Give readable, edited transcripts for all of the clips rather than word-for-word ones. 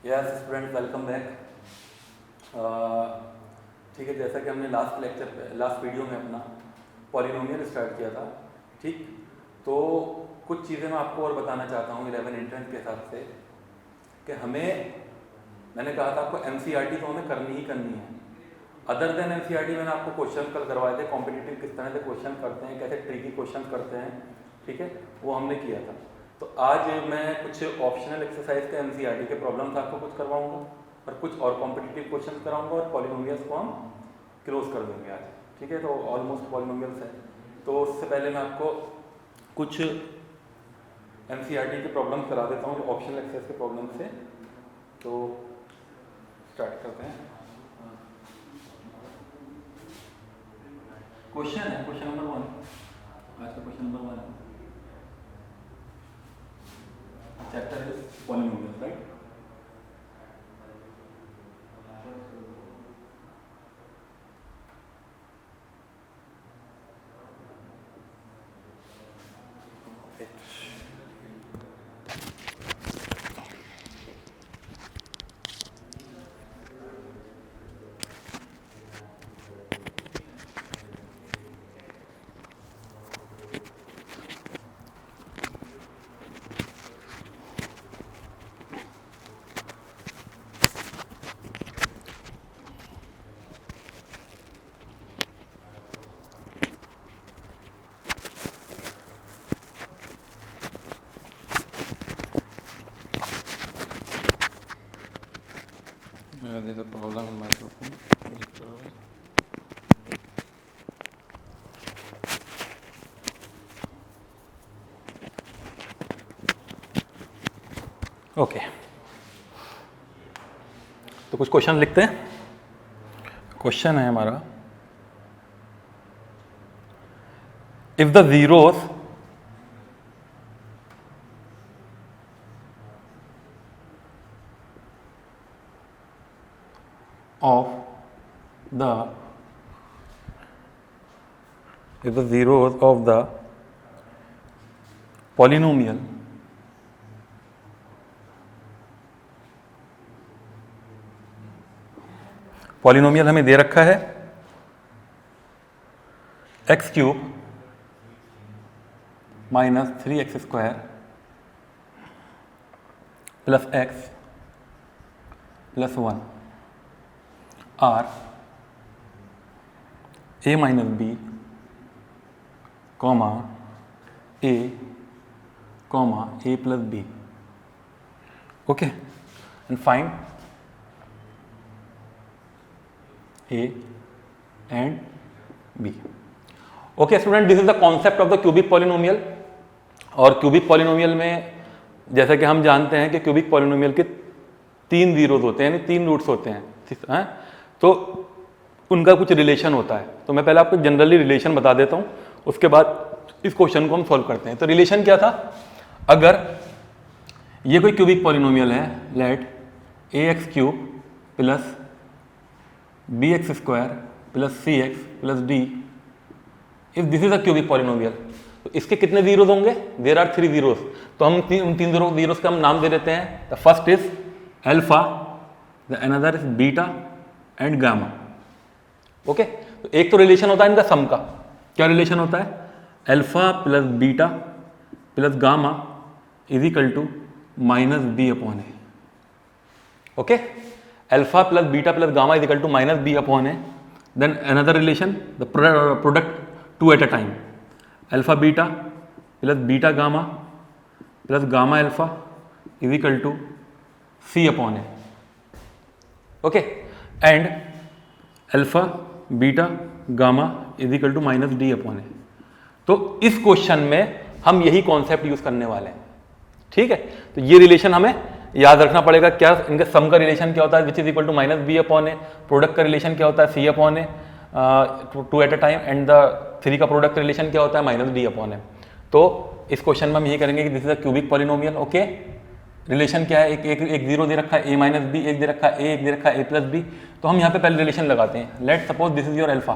Yes student, welcome back. ठीक है, जैसा कि हमने लास्ट वीडियो में अपना पॉलिनोमियल स्टार्ट किया था, ठीक, तो कुछ चीज़ें मैं आपको और बताना चाहता हूँ 11 एंट्रेंस के हिसाब से कि मैंने कहा था आपको एनसीईआरटी तो हमें करनी ही करनी है। अदर देन एनसीईआरटी मैंने आपको क्वेश्चन कल करवाए थे, कॉम्पिटिटिव किस तरह से क्वेश्चन करते हैं, कैसे ट्रिकी क्वेश्चन करते हैं, ठीक है, वो हमने किया था। तो आज मैं कुछ ऑप्शनल एक्सरसाइज के एनसीईआरटी के प्रॉब्लम्स आपको कुछ करवाऊंगा और कुछ और कॉम्पिटिटिव क्वेश्चन कराऊंगा और पॉलिनोमियल्स को हम क्लोज कर देंगे आज, ठीक है। तो ऑलमोस्ट पॉलिनोमियल्स है, तो उससे पहले मैं आपको कुछ एनसीईआरटी के प्रॉब्लम करा देता हूँ, ऑप्शनल एक्सरसाइज के प्रॉब्लम से। तो स्टार्ट करते हैं। क्वेश्चन है क्वेश्चन नंबर 1, आज का क्वेश्चन नंबर 1 है। Chapter is polynomials, right. There's a problem in microphone. Okay, तो कुछ क्वेश्चन लिखते हैं। क्वेश्चन है हमारा, if the zeros of the polynomial हमें दे रखा है x cube minus 3x square plus x plus 1 are a minus b comma a comma a plus b, okay, and find a and b। Okay student, this is the concept of the cubic polynomial. और cubic polynomial में जैसा कि हम जानते हैं कि cubic polynomial के 3 zeros होते हैं, यानी 3 रूट्स होते हैं, तो उनका कुछ रिलेशन होता है। तो मैं पहले आपको जनरली रिलेशन बता देता हूं, उसके बाद इस क्वेश्चन को हम सॉल्व करते हैं। तो रिलेशन क्या था, अगर ये कोई क्यूबिक पॉलिनोमियल है, let ax cube plus bx square plus cx plus d, if this is a cubic polynomial, तो इसके कितने जीरोस होंगे? There are 3 zeros. तो हम उन 3 जीरोस का हम नाम दे देते हैं। The first is alpha, the another is beta and gamma, okay. तो एक तो रिलेशन होता है इनका सम का। क्या रिलेशन होता है? Alpha plus beta plus gamma is equal to minus B upon a, okay. Alpha plus beta plus gamma is equal to minus B upon a. Then another relation, the product 2 at a time, alpha beta plus beta gamma plus gamma alpha is equal to c upon a, okay. And alpha beta gamma is equal to minus d upon a. तो इस question में हम यही concept use करने वाले हैं, ठीक है। तो ये रिलेशन हमें याद रखना पड़ेगा। क्या इनका सम का रिलेशन क्या होता है? Which is equal to minus B upon a. Product का रिलेशन क्या होता है? C upon a, 2 at a time. And the 3 का प्रोडक्ट रिलेशन क्या होता है? Minus d upon a. तो इस क्वेश्चन में हम यही करेंगे कि this is a cubic polynomial, okay. Relation क्या है? एक जीरो दे रखा है, a माइनस बी, एक दे रखा है a, एक दे रखा है a प्लस बी। तो हम यहाँ पे पहले रिलेशन लगाते हैं। Let suppose this is your alpha,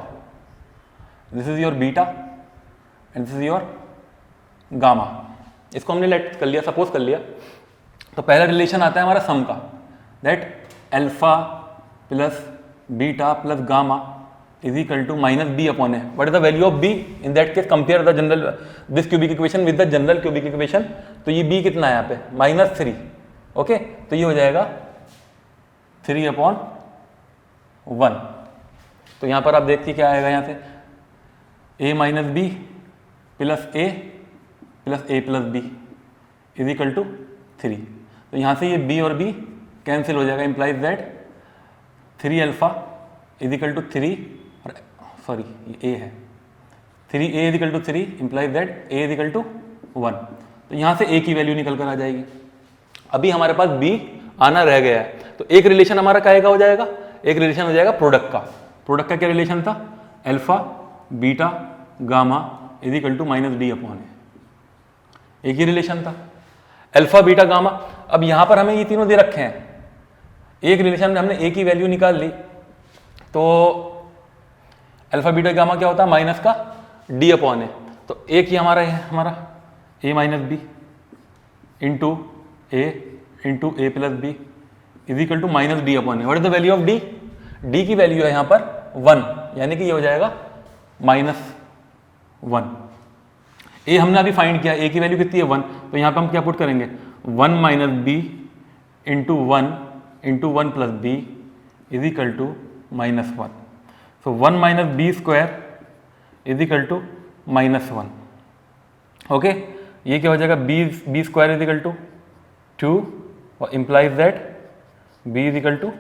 this is your beta and this is your gamma. इसको हमने लेट कर लिया, सपोज कर लिया। तो पहला रिलेशन आता है हमारा सम का। That alpha plus beta plus gamma is equal to minus B upon A. What is the value of B in that case? Compare the general this cubic equation with the general cubic equation. तो ये B कितना है यहाँ पे? -3. Okay, तो ये हो जाएगा 3 अपॉन 1. तो यहाँ पर आप देखिए क्या आएगा यहाँ से, a minus B plus A plus B is equal to 3. तो यहाँ से ये b और b कैंसिल हो जाएगा. Implies that 3 alpha is equal to 3, sorry ये a है, 3a is equal to 3 implies that a is equal to 1. तो यहाँ से a की वैल्यू निकल कर आ जाएगी. अभी हमारे पास b आना रह गया है. तो एक रिलेशन हमारा काहे का हो जाएगा? एक रिलेशन हो जाएगा प्रोडक्ट का. प्रोडक्ट का क्या रिलेशन था? Alpha beta gamma is equal to minus d upon a. एक ही रिलेशन था, अल्फा बीटा गामा. अब यहां पर हमें ये तीनों दे रखे हैं. एक रिलेशन में हमने ए की वैल्यू निकाल ली, तो अल्फा बीटा गामा क्या होता है? माइनस का डी अपॉन ए. तो एक ही हमारा है, हमारा a minus B into a plus B is equal to minus d upon A. What is the value of d? D की वैल्यू है यहाँ पर 1, यानी कि ये हो जाएगा -1. ए हमने अभी फाइंड किया, ए की वैल्यू कितनी है? 1. तो यहाँ पे हम क्या पुट करेंगे? 1 minus B into 1 plus B is equal to -1. So 1 minus B square is equal to -1. Okay, ये क्या हो जाएगा? B square is equal to 2 और implies that B is equal to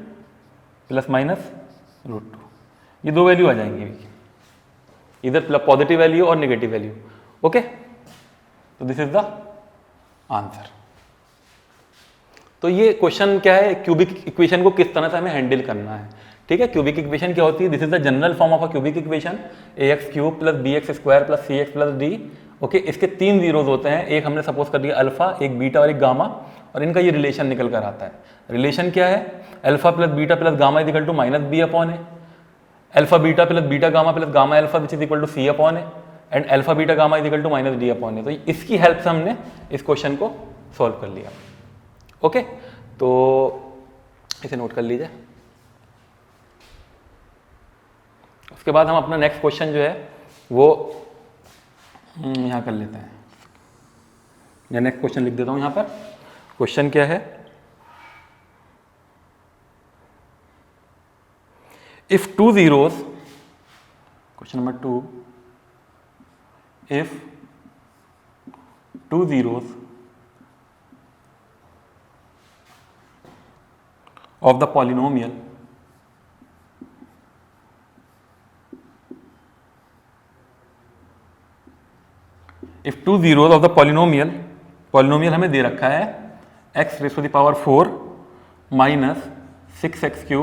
plus minus √2. ये दो वैल्यू आ जाएंगी, इधर पॉजिटिव वैल्यू और नेगेटिव वैल्यू. ओके, तो दिस इज द आंसर. तो ये क्वेश्चन क्या है? क्यूबिक इक्वेशन को किस तरह से हमें हैंडल करना है. ठीक है, क्यूबिक इक्वेशन क्या होती है? This is the general form of a cubic equation, ax³ plus bx² plus cx plus d. Okay, इसके 3 जीरोज होते हैं. एक हमने सपोज कर दिया अल्फा, एक बीटा और एक गामा, और इनका ये रिलेशन निकल कर आता है. रिलेशन क्या है? Alpha plus beta plus gamma is equal to minus B upon a. Alpha beta plus beta gamma plus gamma alpha which is equal to c upon a, and alpha beta gamma is equal to minus d upon a. तो इसकी help से हमने इस question को solve कर लिया. Okay, तो इसे नोट कर लीजिए. उसके बाद हम अपना नेक्स्ट क्वेश्चन जो है वो यहाँ कर लेते हैं. या नेक्स्ट क्वेश्चन लिख देता हूँ यहाँ पर. क्वेश्चन क्या है? If 2 zeros, question number 2, if 2 zeros of the polynomial polynomial हमें दे रखा है x raised to the power 4 minus 6x³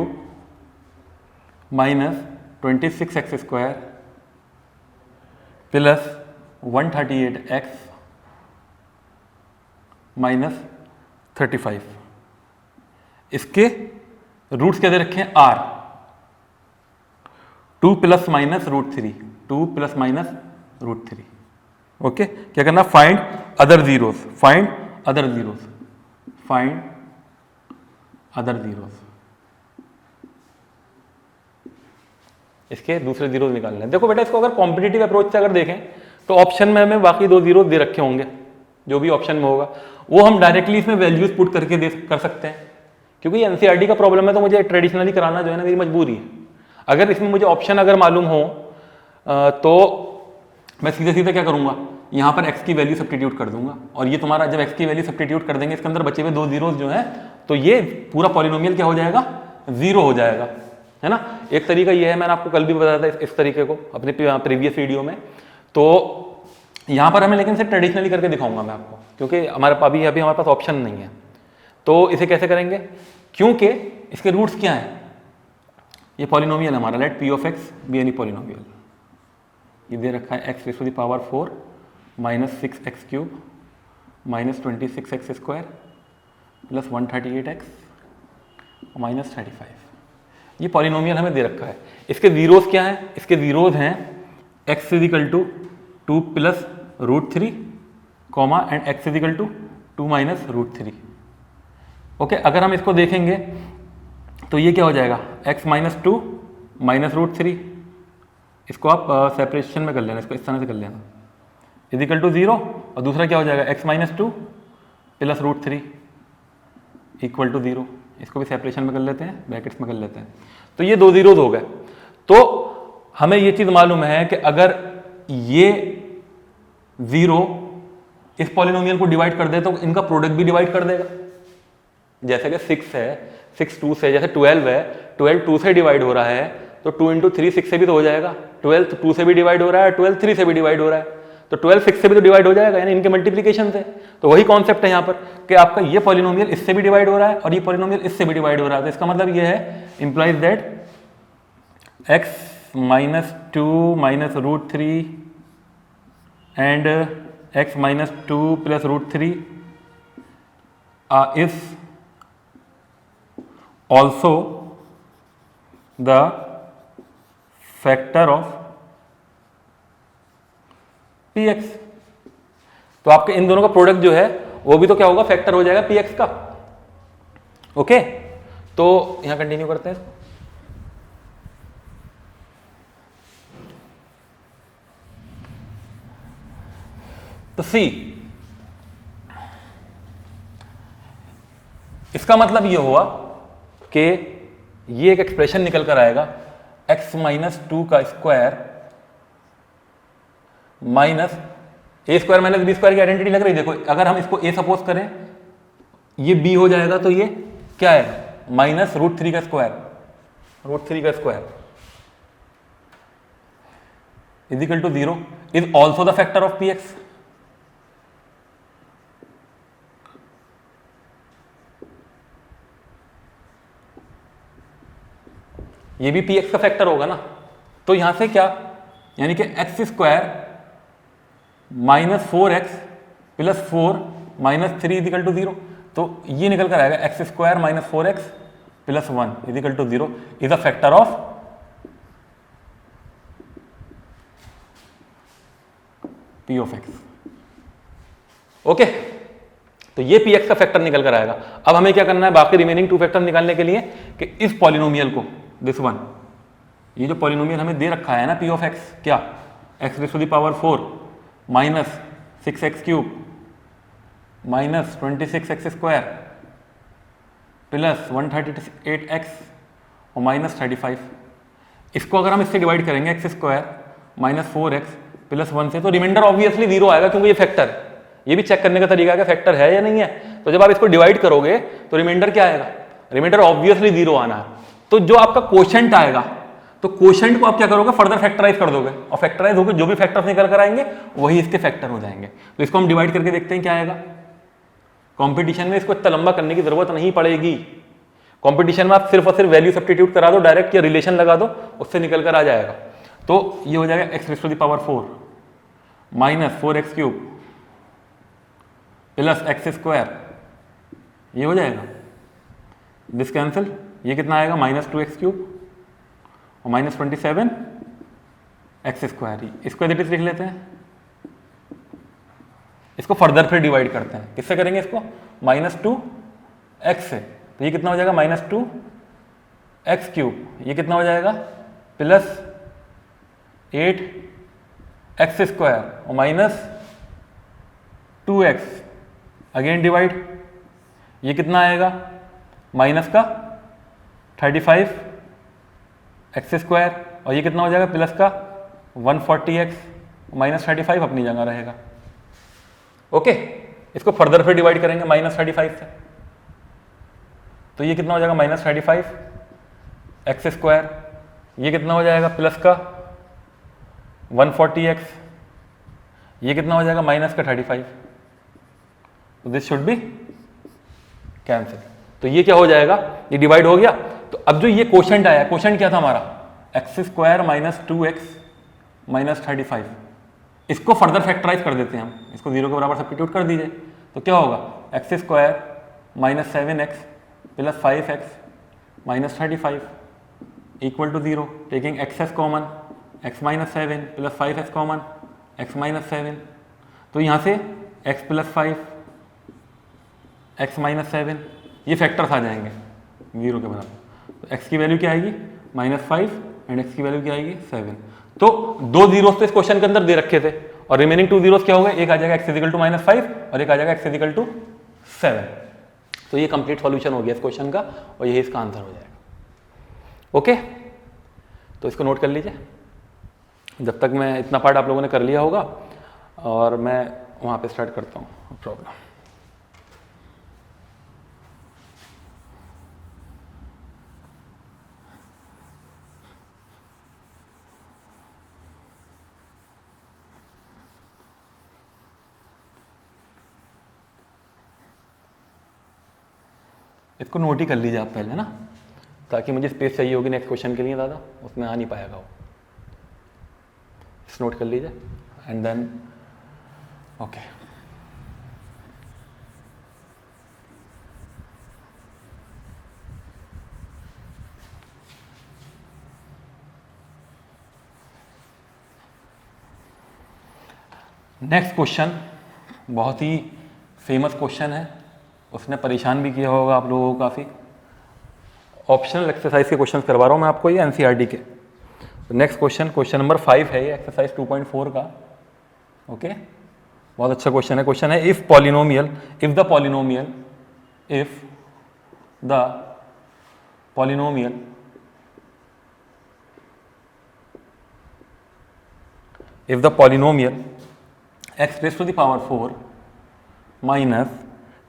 minus 26x² plus 138x minus 35. इसके रूट्स क्या दे रखे हैं? r. 2 plus minus √3, 2 plus minus √3. Okay, क्या करना? Find other zeros, find other zeros, find other zeros. इसके दूसरे जीरोस निकालने हैं. देखो बेटा, इसको अगर कॉम्पिटिटिव अप्रोच से अगर देखें तो ऑप्शन में हमें बाकी 2 जीरोस दे रखे होंगे. जो भी ऑप्शन में होगा वो हम डायरेक्टली इसमें वैल्यूज पुट करके कर सकते हैं. क्योंकि एनसीईआरटी का प्रॉब्लम है तो मुझे ट्रेडिशनली कराना जो है ना मेरी मजबूरी है. अगर इसमें मुझे ऑप्शन अगर मालूम हो तो मैं सीधे सीधे क्या करूंगा? यहाँ पर x की वैल्यू सब्स्टिट्यूट कर दूंगा. और ये तुम्हारा जब x की वैल्यू सब्स्टिट्यूट कर देंगे इसके अंदर बचे हुए 2 जीरोस जो है, तो ये पूरा पॉलिनोमियल क्या हो जाएगा? 0 हो जाएगा, है ना. एक तरीका ये है, मैंने आपको कल भी बताया था इस तरीके को अपने प्रीवियस वीडियो में. तो यहाँ पर हमें लेकिन से ट्रेडिशनली करके दिखाऊंगा मैं आपको, क्योंकि हमारे अभी हमारे पास ऑप्शन नहीं है. तो इसे कैसे करेंगे? क्योंकि इसके रूट्स क्या हैं? ये पॉलिनोमियल हमारा, let p of x be any polynomial. ये दे रखा है x raised to the power 4 minus 6x³ minus 26x² plus 138x minus 35. ये पॉलिनोमियल हमें दे रखा है. इसके जीरोस क्या हैं? इसके जीरोस हैं x is equal to 2 plus √3 comma and x is equal to 2 minus √3. Okay, अगर हम इसको देखेंगे तो ये क्या हो जाएगा, x minus two minus root three, इसको आप सेपरेशन में कर लेना, इसको इस तरह से कर लेना, इजिकल टू 0, और दूसरा क्या हो जाएगा x minus two plus root three equal to 0, इसको भी सेपरेशन में कर लेते हैं, ब्रैकेट्स में कर लेते हैं। तो ये दो जीरोज हो गए। तो हमें ये चीज़ मालूम है कि अगर ये 0 इस पॉलिनोमियल को डिवाइड कर दे तो इनका प्रोडक्ट भी डिवाइड कर देगा। जैसे कि 6 है, 6 2 से, जैसे 12 है, 12 2 से डिवाइड हो रहा है, तो 2 इंटू 3 6 से भी तो हो जाएगा। 12 2 से भी डिवाइड हो रहा है, 12 3 से भी डिवाइड हो रहा है, तो 12 6 से भी तो डिवाइड हो जाएगा, यानी इनके मल्टीप्लीकेशन से। तो वही कॉन्सेप्ट है यहाँ पर कि आपका ये पॉलिनोमियल इससे भी डिवाइड हो रहा है और ये पॉलिनोमियल इससे भी डिवाइड हो रहा है। तो इसका मतलब ये है, implies that x minus two minus root three and x minus two plus root three is also the factor of px। तो आपके इन दोनों का प्रोडक्ट जो है वो भी तो क्या होगा, फैक्टर हो जाएगा px का। ओके, तो यहां कंटिन्यू करते हैं। तो सी, इसका मतलब ये हुआ कि ये एक एक्सप्रेशन निकल कर आएगा x माइनस टू का स्क्वायर माइनस ए स्क्वायर माइनस बी स्क्वायर की आइडेंटिटी लग रही है। देखो, अगर हम इसको a सपोज करें, ये b हो जाएगा, तो ये क्या है, माइनस रूट थ्री का स्क्वायर, रूट थ्री का square is equal to 0 is also the factor of px। ये भी px का फैक्टर होगा ना। तो यहां से क्या, यानी कि x square minus 4x plus 4 minus three equal to 0। तो ये निकल कर आएगा x square minus 4x plus 1 equal to 0 is a factor of p of x। Okay, तो ये px का फैक्टर निकल कर आएगा। अब हमें क्या करना है, बाकी रिमेनिंग टू फैक्टर निकालने के लिए, कि इस पॉलिनोमियल को, दिस वन, ये जो पॉलिनोमियल हमें दे रखा है ना p ऑफ x, क्या, x raise to the power 4 minus 6x cube minus 26x square plus 138x और माइनस 35। इसको अगर हम इससे डिवाइड करेंगे x square minus 4x plus 1 से, तो रिमाइंडर ऑब्वियसली 0 आएगा, क्योंकि ये फैक्टर है। ये भी चेक करने का तरीका है कि फैक्टर है या नहीं है। तो जब आप इसको डिवाइड करोगे तो रिमाइंडर क्या आएगा, रिमाइंडर ऑब्वियसली 0 आना है। तो जो आपका कोशेंट आएगा, तो कोशेंट को आप क्या करोगे, फर्दर फैक्टराइज कर दोगे, और फैक्टराइज होकर जो भी फैक्टर्स निकल कर आएंगे वही इसके फैक्टर हो जाएंगे। तो इसको हम डिवाइड करके देखते हैं क्या आएगा। कंपटीशन में इसको इतना लंबा करने की जरूरत नहीं पड़ेगी। कंपटीशन में आप सिर्फ और सिर्फ वैल्यू सब्स्टिट्यूट करा दो, डायरेक्ट या रिलेशन लगा दो, उससे निकल कर आ जाएगा। तो ये हो जाएगा x raise to the power 4 minus 4x cube plus x square, ये हो जाएगा, दिस कैंसिल, ये कितना आएगा, माइनस 2x क्यूब और माइनस 27 एक्स स्क्वायर। इसको एज इट इज लिख लेते हैं। इसको फर्दर फिर डिवाइड करते हैं, किससे करेंगे इसको, माइनस 2x से। तो ये कितना हो जाएगा, माइनस 2x क्यूब, ये कितना हो जाएगा, प्लस 8x स्क्वायर और माइनस 2x, अगेन डिवाइड, ये कितना आएगा, माइनस का 35 एक्स स्क्वायर, और ये कितना हो जाएगा, प्लस का 140x माइनस 35 अपनी जगह रहेगा। ओके, इसको फर्दर फिर डिवाइड करेंगे माइनस 35 से, तो ये कितना हो जाएगा, माइनस 35 एक्स स्क्वायर, ये कितना हो जाएगा, प्लस का 140x, ये कितना हो जाएगा, माइनस का 35। तो दिस शुड बी कैंसिल। तो ये क्या हो जाएगा, ये डिवाइड हो गया। तो अब जो ये कोशेंट आया, कोशेंट क्या था हमारा, x square minus 2x minus 35। इसको फर्दर फैक्टराइज कर देते हैं हम, इसको 0 के बराबर सब्स्टिट्यूट कर दीजिए। तो क्या होगा, x square minus 7x plus 5x minus 35 equal to 0, taking x common, x minus 7 plus 5x common, x minus 7। तो यहाँ से x प्लस 5 x माइनस 7 ये फैक्टर्स आ जाएंगे 0 के बराबर। तो x की वैल्यू क्या आएगी -5 एंड x की वैल्यू क्या आएगी 7। तो 2 जीरोस तो इस क्वेश्चन के अंदर दे रखे थे और रिमेनिंग 2 जीरोस क्या हो गए, एक आ जाएगा x -5 और एक आ जाएगा x 7। तो ये कंप्लीट सॉल्यूशन हो गया इस क्वेश्चन का और यही इसका आंसर हो जाएगा। ओके, तो इसको नोट कर लीजिए। जब तक मैं इतना पार्ट आप लोगों ने कर लिया होगा और मैं वहाँ पे स्टार्ट करता हूँ प्रॉब्लम। इसको नोट ही कर लीजिए आप पहले ना, ताकि मुझे स्पेस चाहिए होगी नेक्स्ट क्वेश्चन के लिए ज़्यादा, उसमें आ नहीं पाएगा वो। इस नोट कर लीजिए and then okay. Next question बहुत ही फेमस क्वेश्चन है, उसने परेशान भी किया होगा आप लोगों को काफ़ी। ऑप्शनल एक्सरसाइज के क्वेश्चन करवा रहा हूँ मैं आपको, ये एनसीईआरटी के। नेक्स्ट क्वेश्चन, क्वेश्चन नंबर 5 है ये एक्सरसाइज 2.4 का। ओके, बहुत अच्छा क्वेश्चन है। क्वेश्चन है if the polynomial x raised to the power 4 minus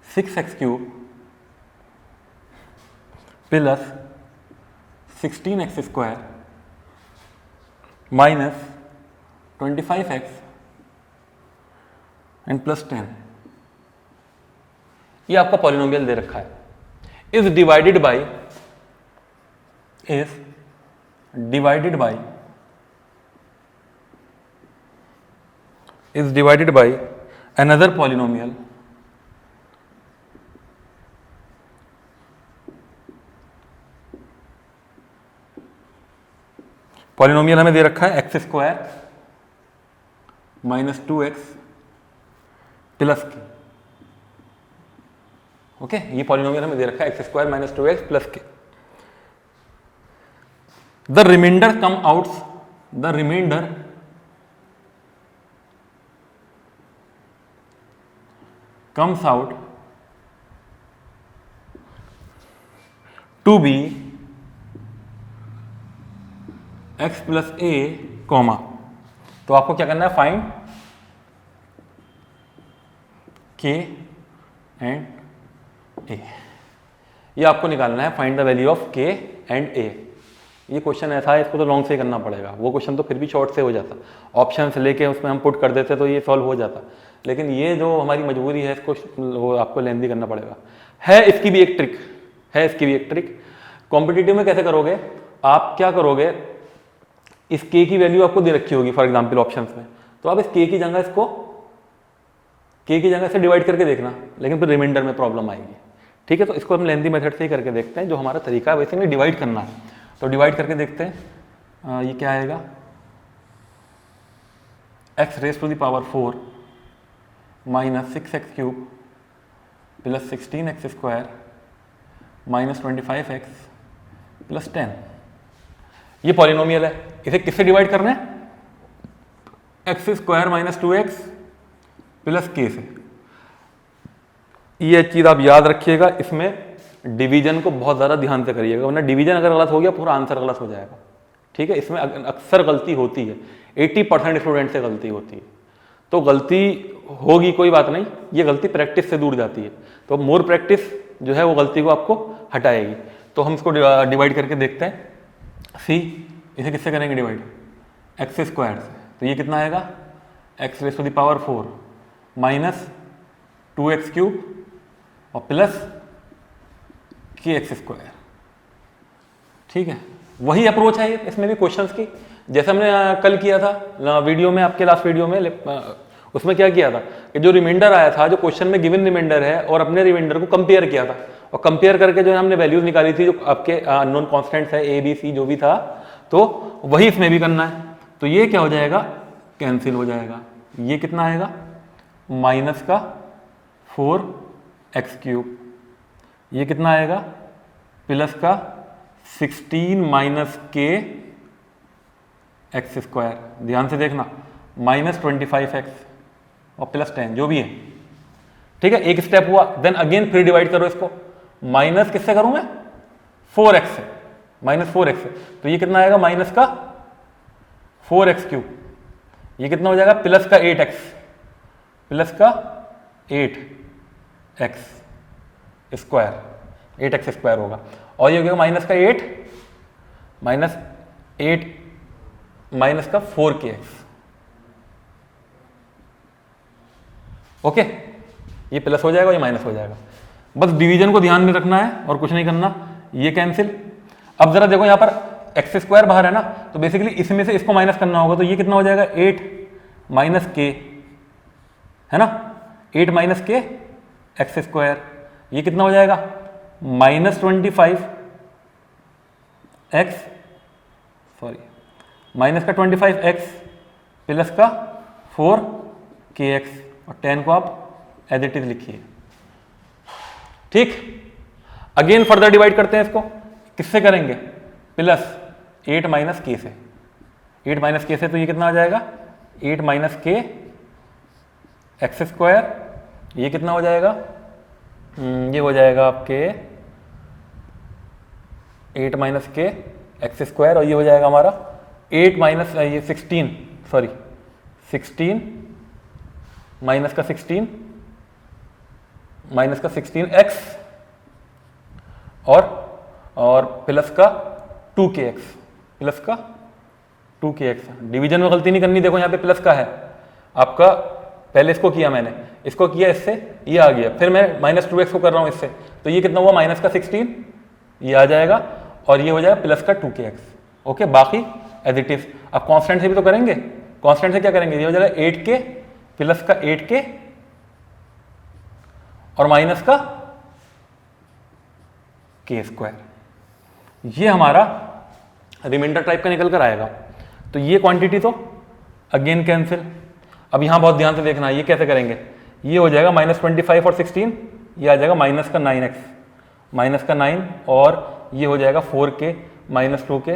6x cube plus 16x square minus 25x and +10, ये आपका पॉलिनोमियल दे रखा है। Is divided by another polynomial हमें दे रखा है x² - 2x प्लस के। ओके, ये पॉलिनोमियल हमें दे रखा है x² - 2x plus k. The remainder comes out to be x + a, तो आपको क्या करना है, फाइंड k एंड a। ये आपको निकालना है, find the value of k and a। ये क्वेश्चन ऐसा है, इसको तो लॉन्ग से ही करना पड़ेगा। वो क्वेश्चन तो फिर भी शॉर्ट से हो जाता, ऑप्शन से लेके उसमें हम पुट कर देते तो ये सॉल्व हो जाता। लेकिन ये जो हमारी मजबूरी है, इसको वो आपको लेंथी करना पड़ेगा। है इसकी भी एक ट्रिक। कॉम्पिटिटिव में कैसे करोगे, आप क्या करोगे, इस k की वैल्यू आपको दे रखी होगी फॉर एग्जाम्पल ऑप्शंस में, तो आप इस k की जगह से डिवाइड करके देखना, लेकिन फिर रिमाइंडर में प्रॉब्लम आएगी। ठीक है, तो इसको हम लेंथी मेथड से ही करके देखते हैं। जो हमारा तरीका है वैसे में डिवाइड करना है, तो डिवाइड करके देखते हैं। ये क्या आएगा, x raised to the power 4 minus 6x cube plus 16x square minus 25x plus 10। ये पॉलिनोमियल है, इसे किससे डिवाइड करना है, x² - 2x प्लस k से। ये चीज आप याद रखिएगा, इसमें डिवीजन को बहुत ज़्यादा ध्यान से करिएगा, वरना डिवीजन अगर गलत हो गया पूरा आंसर गलत हो जाएगा। ठीक है, इसमें अक्सर गलती होती है, 80% स्टूडेंट से गलती होती है। तो गलती होगी, कोई बात नहीं, ये गलती प्रैक्टिस से दूर जाती है। तो मोर प्रैक्टिस जो है वो गलती को आपको हटाएगी। तो हम इसको डिवाइड करके देखते हैं। सी, इसे किससे करेंगे डिवाइड, x² से। तो ये कितना आएगा, x raised to the power 4 minus 2x cube और प्लस kx²। ठीक है, वही अप्रोच है इसमें भी क्वेश्चंस की, जैसे हमने कल किया था वीडियो में, आपके लास्ट वीडियो में। उसमें क्या किया था कि जो रिमाइंडर आया था, जो क्वेश्चन में गिवन रिमाइंडर है, और अपने रिमाइंडर को कंपेयर किया था, और कंपेयर करके जो है हमने वैल्यूज निकाली थी, जो आपके अननोन कांस्टेंट्स है a b c जो भी था, तो वही इसमें भी करना है। तो ये क्या हो जाएगा, कैंसिल हो जाएगा। ये कितना आएगा, -4x3, ये कितना आएगा प्लस का 16 माइनस के एक्स स्क्वायर, ध्यान से देखना, माइनस 25x और प्लस 10 जो भी है, ठीक है। एक स्टेप हुआ, देन अगेन फिर डिवाइड करो इसको, माइनस किससे करूं मैं 4x से, माइनस 4x से, तो ये कितना आएगा माइनस का 4x क्यूब, ये कितना हो जाएगा प्लस का 8x, प्लस का 8x स्क्वायर, 8x स्क्वायर होगा, और ये हो गया माइनस का 8 माइनस 8 माइनस का 4kx। ओके, ये प्लस हो जाएगा, ये माइनस हो जाएगा, बस डिवीजन को ध्यान में रखना है और कुछ नहीं करना, ये कैंसिल। अब जरा देखो यहाँ पर एक्स स्क्वायर बाहर है ना, तो बेसिकली इसमें से इसको माइनस करना होगा, तो ये कितना हो जाएगा 8 माइनस के, है ना, 8 माइनस के एक्स स्क्वायर, ये कितना हो जाएगा माइनस 25 एक्स, सॉरी माइनस का 25 एक्स प्लस का 4kx, और 10 को आप एज इट इज लिखिए, ठीक। अगेन फर्दर डिवाइड करते हैं इसको, किससे करेंगे प्लस 8 माइनस के से, 8 माइनस के से, तो ये कितना आ जाएगा 8 माइनस के एक्स स्क्वायर, ये कितना हो जाएगा ये हो जाएगा आपके 8 माइनस के एक्स स्क्वायर, और ये हो जाएगा हमारा 8 माइनस ये 16, सॉरी 16 माइनस का 16 माइनस का 16x और प्लस का 2kx, प्लस का 2kx। डिवीजन में गलती नहीं करनी, देखो यहाँ पे प्लस का है आपका, पहले इसको किया मैंने, इसको किया इससे, ये आ गया, फिर मैं माइनस 2x को कर रहा हूँ इससे, तो ये कितना हुआ माइनस का 16, ये आ जाएगा, और ये हो जाएगा प्लस का 2kx। ओके, बाकी एज इट इज। अब कांस्टेंट से भी तो करेंगे, कांस्टेंट से क्या करेंगे, ये हो जाएगा 8k प्लस का 8k और माइनस का k स्क्वायर, ये हमारा रिमाइंडर टाइप का निकल कर आएगा। तो ये क्वांटिटी तो अगेन कैंसिल। अब यहां बहुत ध्यान से देखना, ये कैसे करेंगे, ये हो जाएगा माइनस 25 और 16, ये आ जाएगा माइनस का 9x, माइनस का 9, और ये हो जाएगा 4k माइनस 2k,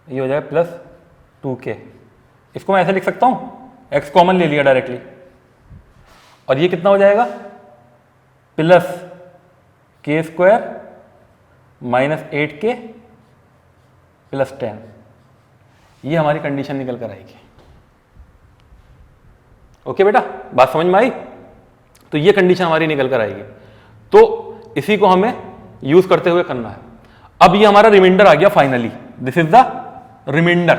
ये हो जाएगा प्लस 2k। इसको मैं ऐसे लिख सकता हूं, x कॉमन ले लिया डायरेक्टली, और ये कितना हो जाएगा plus k square minus 8k plus 10, ये हमारी कंडीशन निकल कर आएगी। ओके बेटा, बात समझ में आई? तो ये कंडीशन हमारी निकल कर आएगी, तो इसी को हमें यूज करते हुए करना है। अब ये हमारा रिमाइंडर आ गया finally, this is the remainder.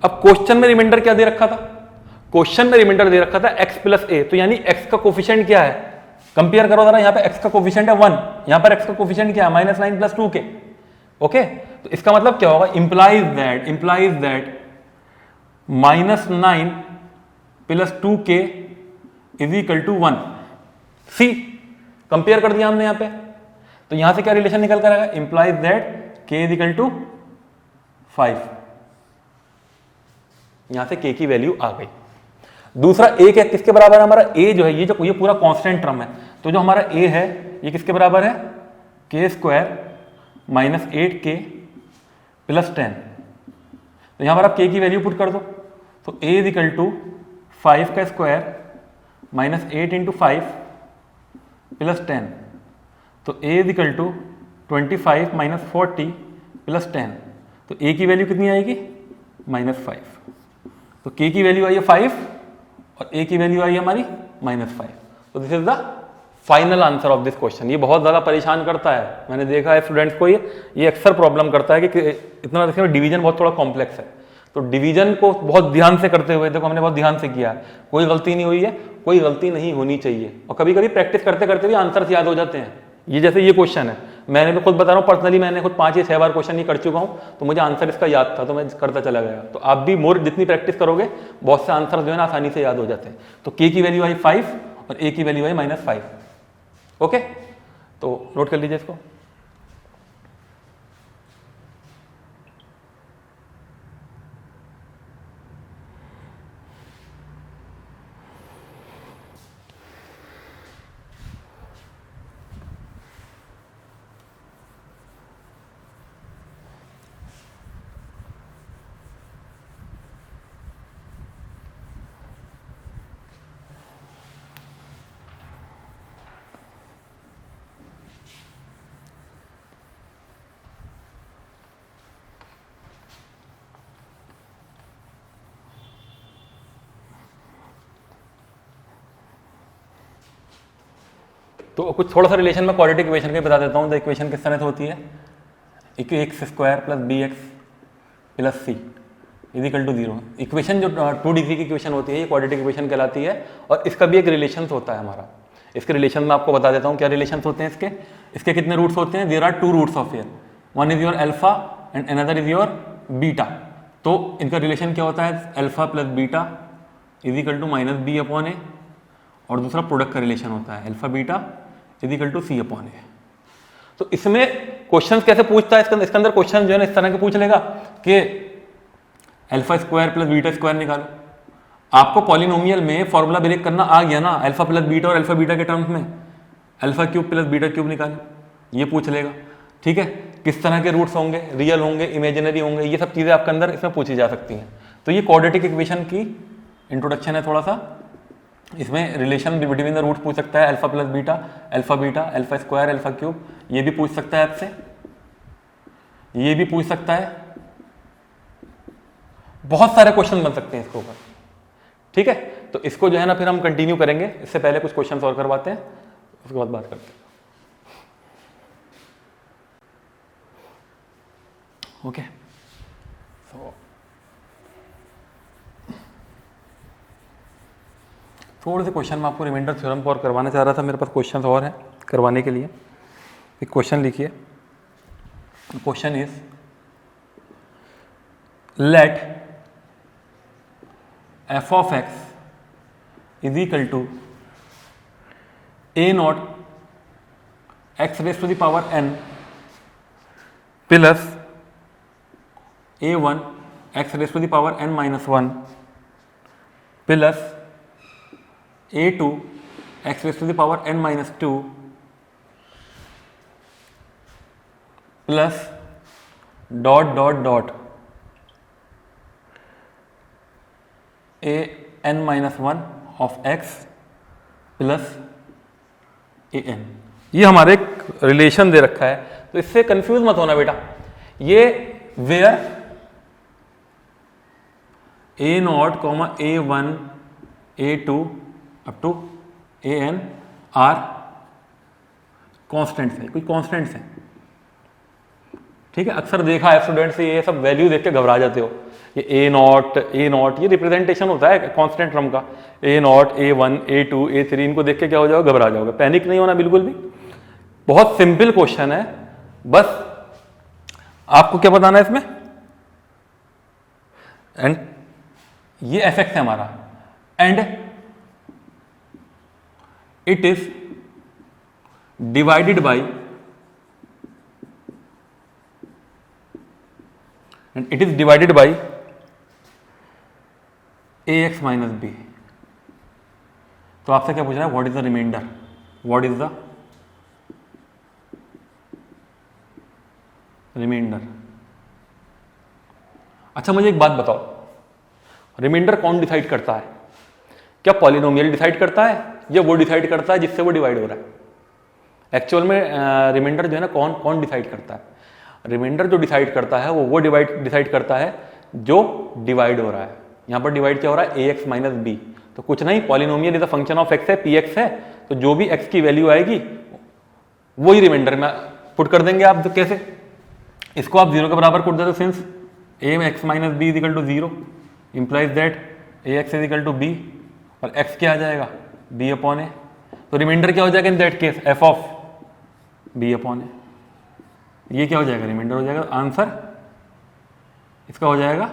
अब क्वेश्चन में रिमाइंडर क्या दे रखा था, क्वेश्चन में रिमाइंडर दे रखा था x प्लस ए, तो यानी x का कोफिशिएंट क्या है, कंपेयर करो जरा, यहाँ पे x का कोफिशिएंट है 1, यहाँ पर x का कोफिशिएंट क्या है माइनस 9 प्लस 2k। ओके, तो इसका मतलब क्या होगा, इंप्लाइज दैट माइनस 9 प्लस 2k is equal to 1। See, compare कर दिया हमने यहाँ पे, तो यहां से क्या रिलेशन निकल कर आएगा, implies that k is equal to 5, यहां से k की वैल्यू आ गई। दूसरा a क्या किसके बराबर है, हमारा a जो है, ये पूरा कांस्टेंट टर्म है, तो जो हमारा a है ये किसके बराबर है, k square minus 8k plus 10। तो यहां पर आप k की वैल्यू पुट कर दो, तो a इज इक्वल टू 5 का स्क्वायर माइनस 8 इंटू 5 प्लस 10, तो a is equal to 25 minus 40 plus 10, तो a की वैल्यू कितनी आएगी माइनस 5, तो k की वैल्यू आई है 5 और a की वैल्यू आई हमारी माइनस 5। तो this is the final answer of this question. ये बहुत ज़्यादा परेशान करता है, मैंने देखा है स्टूडेंट्स को, ये अक्सर प्रॉब्लम करता है कि इतना देखिए डिवीजन बहुत थोड़ा कॉम्प्लेक्स है, तो डिवीजन को बहुत ध्यान से करते हुए, देखो हमने बहुत ध्यान से किया है, कोई गलती नहीं हुई है, कोई गलती नहीं होनी चाहिए, और कभी कभी प्रैक्टिस करते करते भी आंसर्स याद हो जाते हैं। ये जैसे ये क्वेश्चन है, मैंने भी खुद बता रहा हूँ, पर्सनली मैंने खुद 5 या 6 बार क्वेश्चन ये कर चुका हूँ, तो मुझे आंसर इसका याद था, तो मैं करता चला गया। तो आप भी मोर जितनी प्रैक्टिस करोगे, बहुत से आंसर जो है ना आसानी से याद हो जाते हैं। तो k की वैल्यू आई 5 और a की वैल्यू आई माइनस 5। ओके, तो नोट कर लीजिए इसको। तो कुछ थोड़ा सा रिलेशन में क्वाड्रेटिक इक्वेशन का बता देता हूँ। द इक्वेशन किस तरह से होती है, x square plus B x plus C equal to 0। Equation जो 2 डिग्री की इक्वेशन होती है ये क्वाड्रेटिक इक्वेशन कहलाती है, और इसका भी एक रिलेशन होता है हमारा। इसके रिलेशन में आपको बता देता हूँ क्या रिलेशन होते हैं इसके कितने रूट्स होते हैं। There are 2 roots of here, one is your alpha and another is your beta. तो इनका रिलेशन क्या होता है, alpha plus beta is equal to minus B upon a, और दूसरा प्रोडक्ट का रिलेशन होता है alpha beta is equal to c upon a. तो इसमें क्वेश्चंस कैसे पूछता है, इसके अंदर क्वेश्चन जो है ना इस तरह के पूछ लेगा कि alpha square plus beta square निकालो। आपको पॉलिनोमियल में फॉर्मूला ब्रेक करना आ गया ना, अल्फा प्लस बीटा और अल्फा बीटा के टर्म्स में alpha cube plus beta cube निकालो, ये पूछ लेगा। ठीक है, किस तरह के रूट्स होंगे, रियल होंगे, इमेजिनरी होंगे, ये सब चीज़ें आपके अंदर इसमें पूछी जा सकती हैं। तो ये क्वाड्रेटिक इक्वेशन की इंट्रोडक्शन है थोड़ा सा। इसमें रिलेशन बिटवीन द रूट पूछ सकता है, alpha plus beta, alpha square, alpha cube, ये भी पूछ सकता है आपसे, ये भी पूछ सकता है। बहुत सारे क्वेश्चन बन सकते हैं इसके ऊपर। ठीक है, तो इसको जो है ना फिर हम कंटिन्यू करेंगे। इससे पहले कुछ क्वेश्चंस और करवाते हैं, उसके बाद बात करते हैं। ओके, सो थोड़े से क्वेश्चन मैं आपको रिमाइंडर थ्योरम पर करवाना चाह रहा था, मेरे पास क्वेश्चन और हैं करवाने के लिए। एक क्वेश्चन लिखिए, question is let f of x is equal to a naught x raised to the power n plus a1 x raised to the power n minus 1 plus a2 x raised to the power n minus 2 plus dot dot dot a n minus 1 of x plus A N. ये हमारे एक relation दे रखा है, तो इससे confuse मत होना बेटा। ये where A naught comma A one A two up to A N are constants है, कुछ कॉन्स्टेंट्स हैं। ठीक है, अक्सर देखा है स्टूडेंट्स ये सब वैल्यू देख के घबरा जाते हो। ये ए नॉट ये रिप्रेजेंटेशन होता है कांस्टेंट टर्म का। A naught, a one, A two, a three, इनको देख के क्या हो जाओगे, घबरा जाओगे। पैनिक नहीं होना बिल्कुल भी, बहुत सिंपल क्वेश्चन है। बस आपको क्या बताना है इसमें, एंड ये एफ एक्स है हमारा, and it is divided by A X minus B. तो आपसे क्या पूछ रहा है, what is the remainder, what is the remainder. अच्छा मुझे एक बात बताओ, रिमाइंडर कौन डिसाइड करता है? क्या पॉलिनोमियल डिसाइड करता है या वो डिसाइड करता है जिससे वो डिवाइड हो रहा है? एक्चुअल में रिमाइंडर जो है ना कौन डिसाइड करता है? रिमाइंडर जो डिसाइड करता है वो डिसाइड करता है जो डिवाइड हो रहा है। यहाँ पर डिवाइड क्या हो रहा है, ए एक्स माइनस बी। तो कुछ नहीं, polynomial is a function of x है, पी एक्स है, तो जो भी एक्स की वैल्यू आएगी वही रिमाइंडर में पुट कर देंगे आप। तो कैसे, इसको आप 0 के बराबर पुट देते, since A X minus B is equal to 0 implies that A X is equal to B, और एक्स क्या आ जाएगा, बी अपॉन ए। तो रिमाइंडर क्या हो जाएगा in that case, f of B upon a. ये क्या हो जाएगा, रिमाइंडर हो जाएगा। आंसर इसका हो जाएगा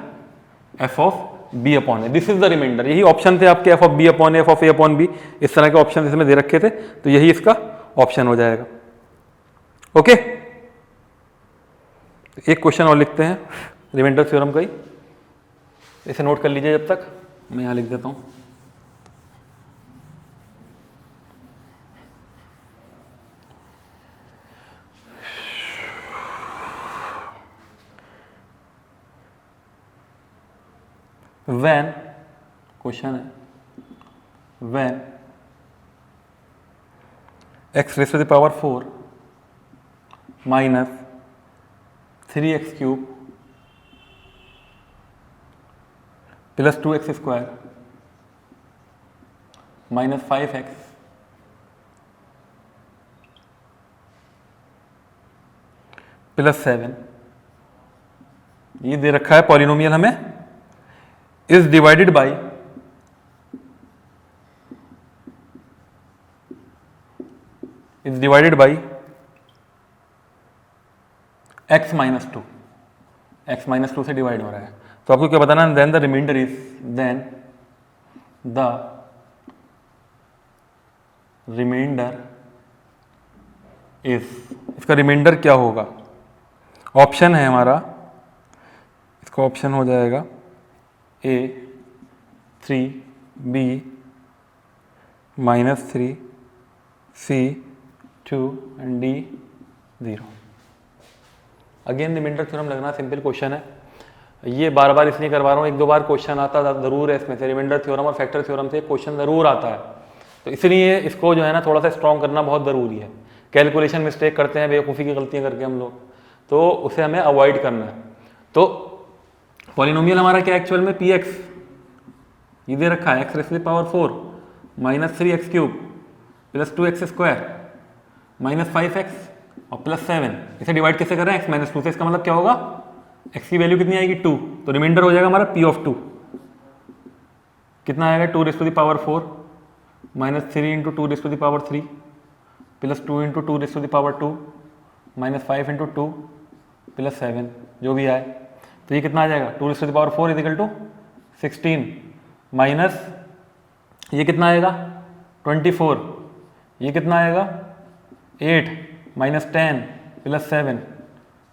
F of B upon A. This is the remainder. यही ऑप्शन थे आपके, F of B upon A, F of A upon B, इस तरह के ऑप्शन इसमें दे रखे थे, तो यही इसका ऑप्शन हो जाएगा। ओके, एक क्वेश्चन और लिखते हैं रिमाइंडर थ्योरम का ही, इसे नोट कर लीजिए जब तक, मैं यहां लिख देता हूं। when, क्वेश्चन है, when x raised to the power 4 minus 3x cube plus 2x square minus 5x +7 ये दे रखा है पॉलिनोमियल हमें, is divided by x minus two, x minus two से डिवाइड हो रहा है। तो आपको क्या बताना, then the remainder is, then the remainder is, इसका रिमाइंडर क्या होगा? ऑप्शन है हमारा, इसका ऑप्शन हो जाएगा A 3 B -3 C 2 and D 0। Again remainder theorem लगना सिंपल क्वेश्चन है, ये बार बार इसलिए करवा रहा हूँ, एक दो बार क्वेश्चन आता ज़रूर है इसमें से, रिमाइंडर थ्योरम और फैक्टर थ्योरम से क्वेश्चन ज़रूर आता है, तो इसलिए इसको जो है ना थोड़ा सा स्ट्रॉन्ग करना बहुत ज़रूरी है। कैलकुलेशन मिस्टेक करते हैं, बेवकूफ़ी की गलतियाँ करके हम लोग, तो उसे हमें अवॉइड करना है। तो पॉलिनोमियल हमारा क्या एक्चुअल में, px ये दे रखा है, x⁴ -3x³ + 2x² -5x और +7, इसे डिवाइड कैसे कर रहे हैं, x -2 से। इसका मतलब क्या होगा, x की वैल्यू कितनी आएगी 2, तो रिमाइंडर हो जाएगा हमारा p(2), कितना आएगा 2⁴ -3 × 2⁻³ + 2 × 2⁻², -5 × 2 +7 जो भी आए, तो ये कितना आ जाएगा 2⁴ = 16 माइनस ये कितना आएगा 24, ये कितना आएगा 8 -10 +7,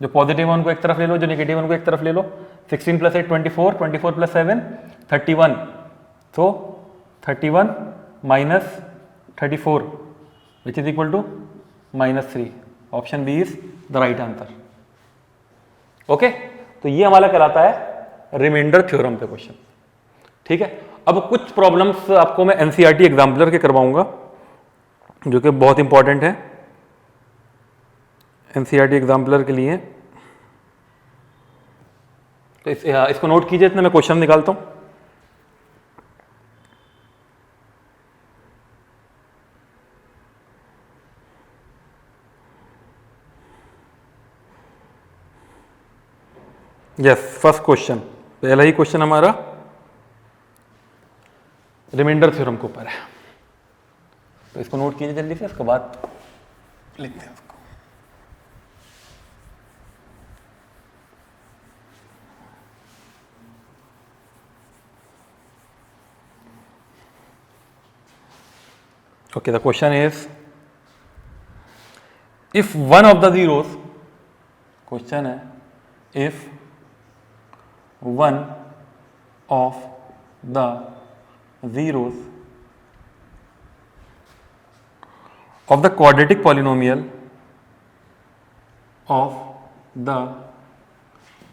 जो पॉजिटिव है उनको एक तरफ ले लो, जो नेगेटिव है उनको एक तरफ ले लो। 16 + 8 24, 24 + 7 31, तो 31 - 34 which is equal to -3। Option B is the right answer. Okay, तो ये हमारा कराता है रिमाइंडर थ्योरम पे क्वेश्चन। ठीक है, अब कुछ प्रॉब्लम्स आपको मैं एनसीईआरटी एग्जाम्पलर के करवाऊंगा जो कि बहुत इंपॉर्टेंट है एनसीईआरटी एग्जाम्पलर के लिए। तो इसको नोट कीजिए, इतने मैं क्वेश्चन निकालता हूं। यस, फर्स्ट क्वेश्चन, पहला ही क्वेश्चन हमारा रिमाइंडर थ्योरम के ऊपर है, तो इसको नोट कीजिए जल्दी से, उसके बाद लिखते हैं उसको। Okay, the question is if one of the zeros, question है if one of the zeros of the quadratic polynomial of the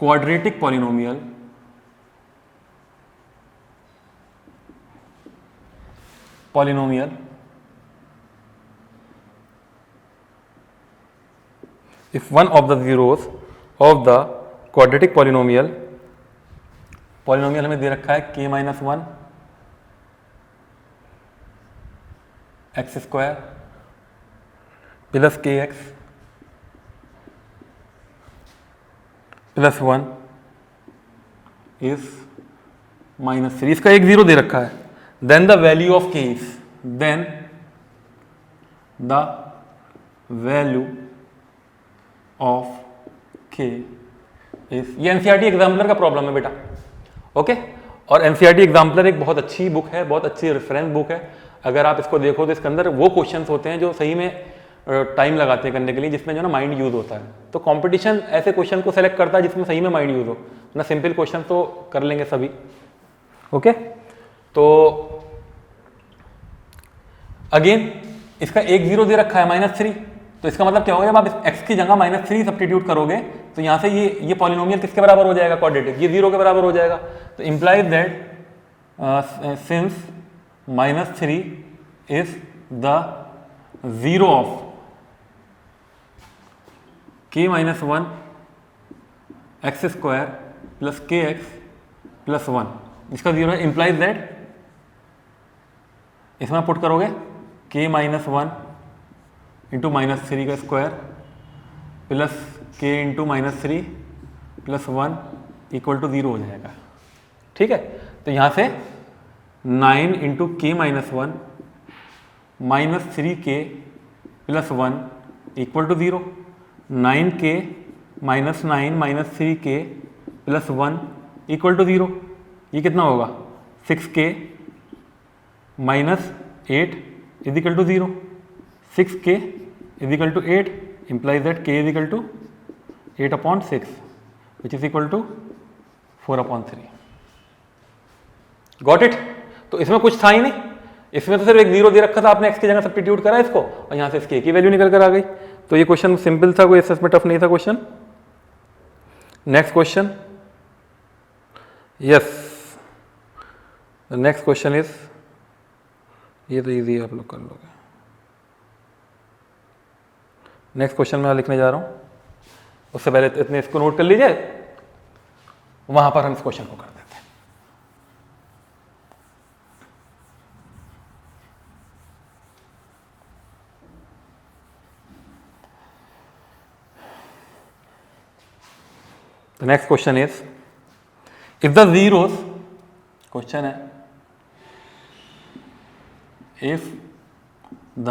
quadratic polynomial if one of the zeros of the quadratic polynomial हमें दे रखा है k - 1 x² + kx + 1 is -3, इसका एक zero दे रखा है। Then the value of k is, then the value of k is, ये एनसीईआरटी एग्जाम्पलर का प्रॉब्लम है बेटा। ओके, और एनसीईआरटी एग्जाम्पलर एक बहुत अच्छी बुक है, बहुत अच्छी रेफरेंस बुक है। अगर आप इसको देखो तो इसके अंदर वो क्वेश्चंस होते हैं जो सही में टाइम लगाते हैं करने के लिए, जिसमें जो ना माइंड यूज होता है। तो कंपटीशन ऐसे क्वेश्चन को सेलेक्ट करता है जिसमें सही में माइंड यूज हो ना। सिंपल क्वेश्चन तो कर लेंगे सभी। ओके, तो अगेन इसका एक जीरो दे रखा है -3, तो इसका मतलब क्या होगा, जब आप x की जगह -3 सब्स्टिट्यूट करोगे तो यहाँ से ये पॉलिनोमियल किसके बराबर हो जाएगा, क्वाड्रेटिक, ये 0 के बराबर हो जाएगा। तो implies that since -3 is the zero of k - 1 x² + kx + 1, इसका जीरो है। इम्प्लाइज दैट, इसमें पुट करोगे k - 1 × -3 का स्क्वायर + के इंटू -3 प्लस 1 इक्वल टू 0 हो जाएगा। ठीक है, तो यहाँ से 9 into K minus 1 -3k plus 1 equal to 0। 9k minus 9 -3k plus 1 equal to 0। ये कितना होगा? 6k minus 8 is equal to 0। 6k is equal to 8 implies that k is equal to 8/6 which is equal to 4/3। Got it? तो इसमें कुछ था ही नहीं, इसमें तो सिर्फ एक 0 दे रखा था, आपने x की जगह सब्स्टिट्यूट करा इसको और यहाँ से इसकी की वैल्यू निकल कर आ गई। तो ये क्वेश्चन सिंपल था, कोई इसमें टफ नहीं था question. Next question, yes the next question is, ये तो इजी आप लोग कर लोगे। नेक्स्ट क्वेश्चन मैं लिखने जा रहा हूं, उससे पहले इतने इसको नोट कर लीजिए, वहां पर हम इस क्वेश्चन को कर देते हैं। The next question is, if the zeros, question है इफ द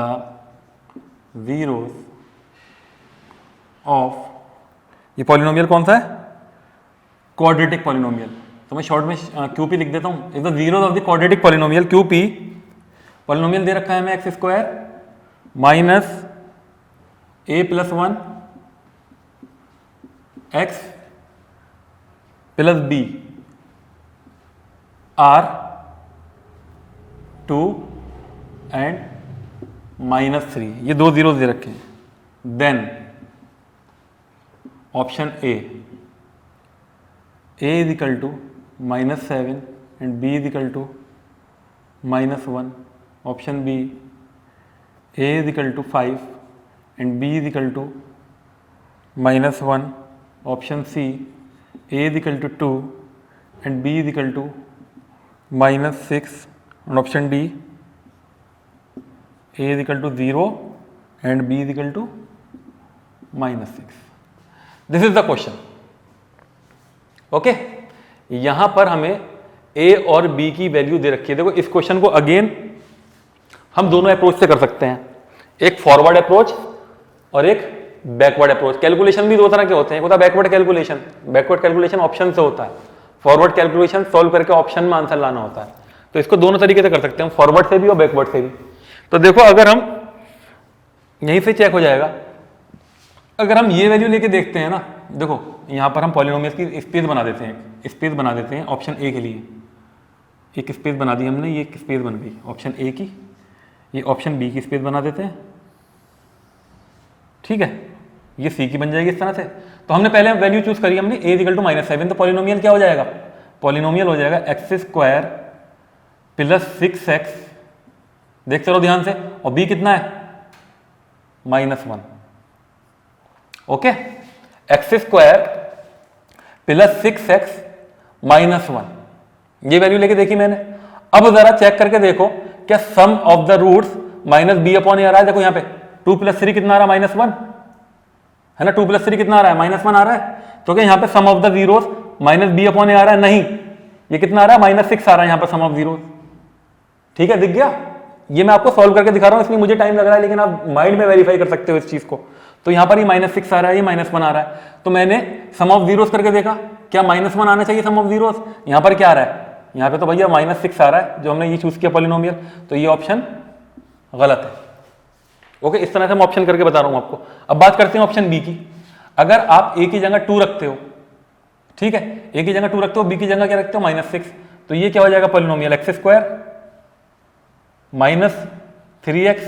जीरोस ऑफ, ये पॉलिनोमियल कौन सा है? Quadratic polynomial. तो मैं शॉर्ट में क्यूपी लिख देता हूं। If the zeros of the quadratic polynomial QP, polynomial दे रखा है हमें x² minus a plus 1 x plus b are 2 and -3, ये दो जीरोस दे रखे हैं। Then option a is equal to -7 and b is equal to -1। Option B a is equal to 5 and b is equal to -1। Option C a is equal to 2 and b is equal to -6। and option D a is equal to 0 and b is equal to -6। this is the question। Okay, यहां पर हमें a और b की value दे रखी है। देखो इस question को अगेन हम दोनों अप्रोच से कर सकते हैं, एक फॉरवर्ड अप्रोच और एक बैकवर्ड अप्रोच। कैलकुलेशन भी दो तरह के होते हैं, एक होता है backward calculation. Backward calculation option से होता है, फॉरवर्ड कैलकुलेशन सॉल्व करके ऑप्शन में आंसर लाना होता है। तो इसको दोनों तरीके से कर सकते हैं, फॉरवर्ड से भी और बैकवर्ड से भी। तो देखो अगर हम यहीं से चेक हो जाएगा, अगर हम ये वैल्यू लेके देखते हैं ना, देखो यहां पर हम पॉलिनोमियल की स्पेस बना देते हैं, स्पेस बना देते हैं ऑप्शन ए के लिए। एक स्पेस बना दी हमने, ये एक स्पेस बन गई ऑप्शन ए की, ये ऑप्शन बी की स्पेस बना देते हैं। ठीक है, ये सी की बन जाएगी इस तरह से। तो हमने पहले वैल्यू चूज करी हमने a इक्वल टू -7, तो पॉलिनोमियल क्या हो जाएगा? पॉलिनोमियल हो जाएगा x² प्लस 6x, देख चलो ध्यान से, और b कितना है? -1। ओके, x² प्लस 6x -1, ये वैल्यू लेके देखी मैंने। अब जरा चेक करके देखो क्या sum of the roots -b upon a आ रहा है। देखो यहाँ पे 2 + 3 कितना आ रहा है? -1 है ना। 2 + 3 कितना आ रहा है? -1 आ रहा है। तो क्या यहाँ पे sum of the zeros -b upon a आ रहा है? नहीं, ये कितना आ रहा है? -6 आ रहा है यहाँ पर सम ऑफ जीरोस। ठीक है, दिख गया? ये मैं आपको सॉल्व करके दिखा रहा हूं, इसलिए मुझे टाइम लग रहा है, लेकिन आप माइंड में वेरीफाई कर सकते हो इस चीज को। तो यहाँ पर ये -6 आ रहा है, ये -1 आ रहा है। तो मैंने सम ऑफ जीरोस करके देखा, क्या -1 आना चाहिए सम ऑफ जीरोस? यहाँ पर क्या आ रहा है? यहाँ पे तो भैया -6 आ रहा है, जो हमने ये चूज किया पॉलिनोमियल। तो ये ऑप्शन गलत है। ओके, इस तरह से हम ऑप्शन करके बता रहा हूं आपको। अब बात करते हैं ऑप्शन बी की। अगर आप ए की जगह 2 रखते हो, ठीक है, ए की जगह 2 रखते हो, बी की जगह क्या रखते हो? -6, तो ये क्या हो जाएगा? पॉलिनोमियल x² -3x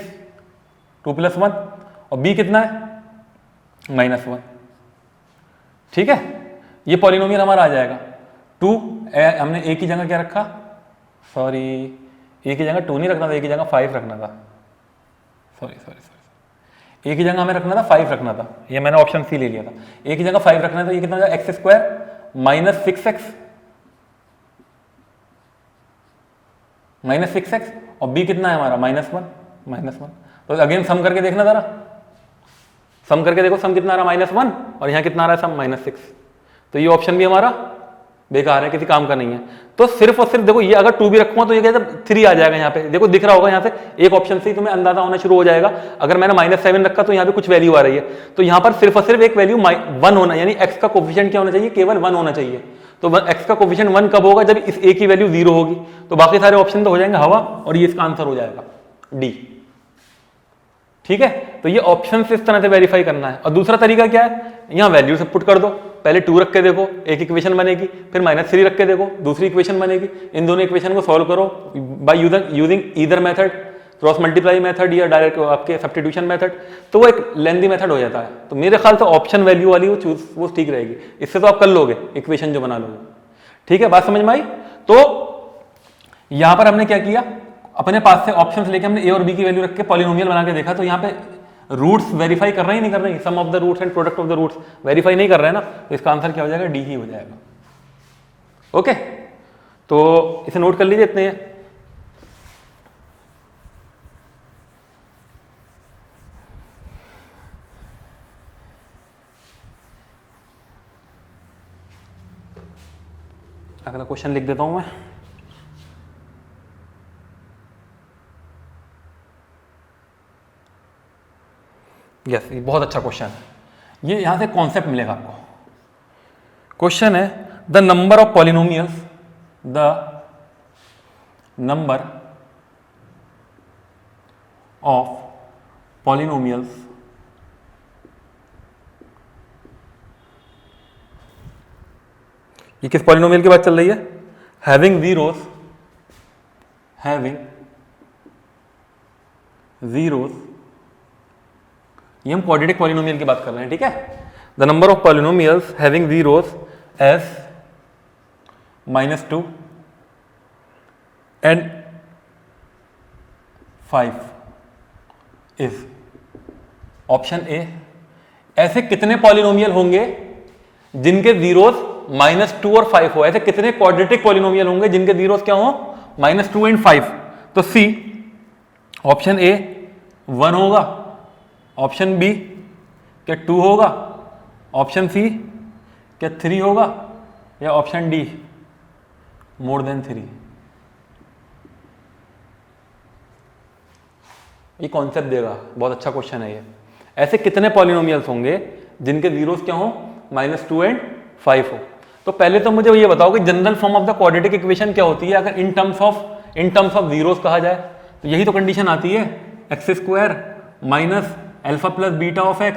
2 + 1, और b कितना है? -1। ठीक है, ये पॉलिनोमियल हमारा आ जाएगा। 2 हमने a की जगह क्या रखा? सॉरी, a की जगह 2 नहीं रखना था, a की जगह 5 रखना था। सॉरी, a की जगह हमें रखना था 5 रखना था, ये मैंने ऑप्शन सी ले लिया था। a की जगह 5 रखना था, ये कितना? x² -6x और b कितना है हमारा? -1। तो अगेन सम करके देखना जरा, सम करके देखो, सम कितना आ रहा है -1 और यहाँ कितना आ रहा है सम -6। तो ये ऑप्शन भी हमारा बेकार है, किसी काम का नहीं है। तो सिर्फ और सिर्फ देखो, ये अगर 2 भी रखूंगा तो ये कहते 3 आ जाएगा यहाँ पे, देखो दिख रहा होगा यहाँ से एक ऑप्शन से ही तुम्हें अंदाजा होना शुरू हो जाएगा। अगर मैंने -7 रखा तो यहाँ पे कुछ वैल्यू आ रही है, तो यहाँ पर सिर्फ और सिर्फ एक वैल्यू 1 होना, यानी x का कोफिशिएंट क्या होना चाहिए, केवल 1 होना चाहिए। तो x का कोफिशिएंट 1 कब होगा, जब इस a की वैल्यू 0 होगी। तो बाकी सारे ऑप्शन तो हो जाएंगे हवा, और ये इसका आंसर हो जाएगा डी। ठीक है, तो ये ऑप्शन से इस तरह से वेरीफाई करना है। और दूसरा तरीका क्या है, यहाँ वैल्यू से पुट कर दो, पहले 2 रख के देखो, एक इक्वेशन बनेगी, फिर -3 रख के देखो, दूसरी इक्वेशन बनेगी। इन दोनों इक्वेशन को सॉल्व करो by using either method, cross multiply method या डायरेक्ट आपके सब्स्टिट्यूशन मेथड, तो वो एक लेंथी मेथड हो जाता है। तो मेरे ख्याल से ऑप्शन वैल्यू वाली वो ठीक रहेगी, इससे तो आप कर लोगे इक्वेशन जो बना लोगे। ठीक है, बात समझ में आई। तो यहां पर हमने क्या किया, अपने पास से ऑप्शंस लेके हमने ए और बी की वैल्यू रख के पॉलिनोमियल बना के देखा। तो यहाँ पे रूट्स वेरीफाई कर रहे हैं नहीं कर रहे हैं, sum of the roots and product of the roots verify नहीं कर रहे हैं ना, तो इसका आंसर क्या हो जाएगा, डी ही हो जाएगा। ओके, तो इसे नोट कर लीजिए इतने। अगला क्वेश्चन लिख देता हूं मैं। यस, ये बहुत अच्छा क्वेश्चन है, ये यहां से कॉन्सेप्ट मिलेगा आपको। क्वेश्चन है the number of polynomials, the number of polynomials ये किस पॉलिनोमियल की बात चल रही है, हैविंग जीरोस, ये हम क्वाड्रेटिक पॉलिनोमियल की बात कर रहे हैं। ठीक है, the number of polynomials having zeros S -2 and 5 is, option A, ऐसे कितने पॉलिनोमियल होंगे जिनके जीरोस -2 और 5 हो। ऐसे कितने क्वाड्रेटिक पॉलिनोमियल होंगे जिनके जीरोस क्या हो, -2 एंड 5। तो सी, ऑप्शन ए 1 होगा, ऑप्शन बी क्या 2 होगा, ऑप्शन सी क्या 3 होगा, या ऑप्शन डी मोर देन 3। ये कॉन्सेप्ट देगा, बहुत अच्छा क्वेश्चन है ये। ऐसे कितने पॉलिनोमियल्स होंगे जिनके जीरोस क्या हो, -2 एंड 5 हो। तो पहले तो मुझे ये बताओ कि general form of the quadratic equation क्या होती है, अगर इन टर्म्स ऑफ जीरोस कहा जाए तो यही तो कंडीशन आती है, x² minus alpha plus beta of x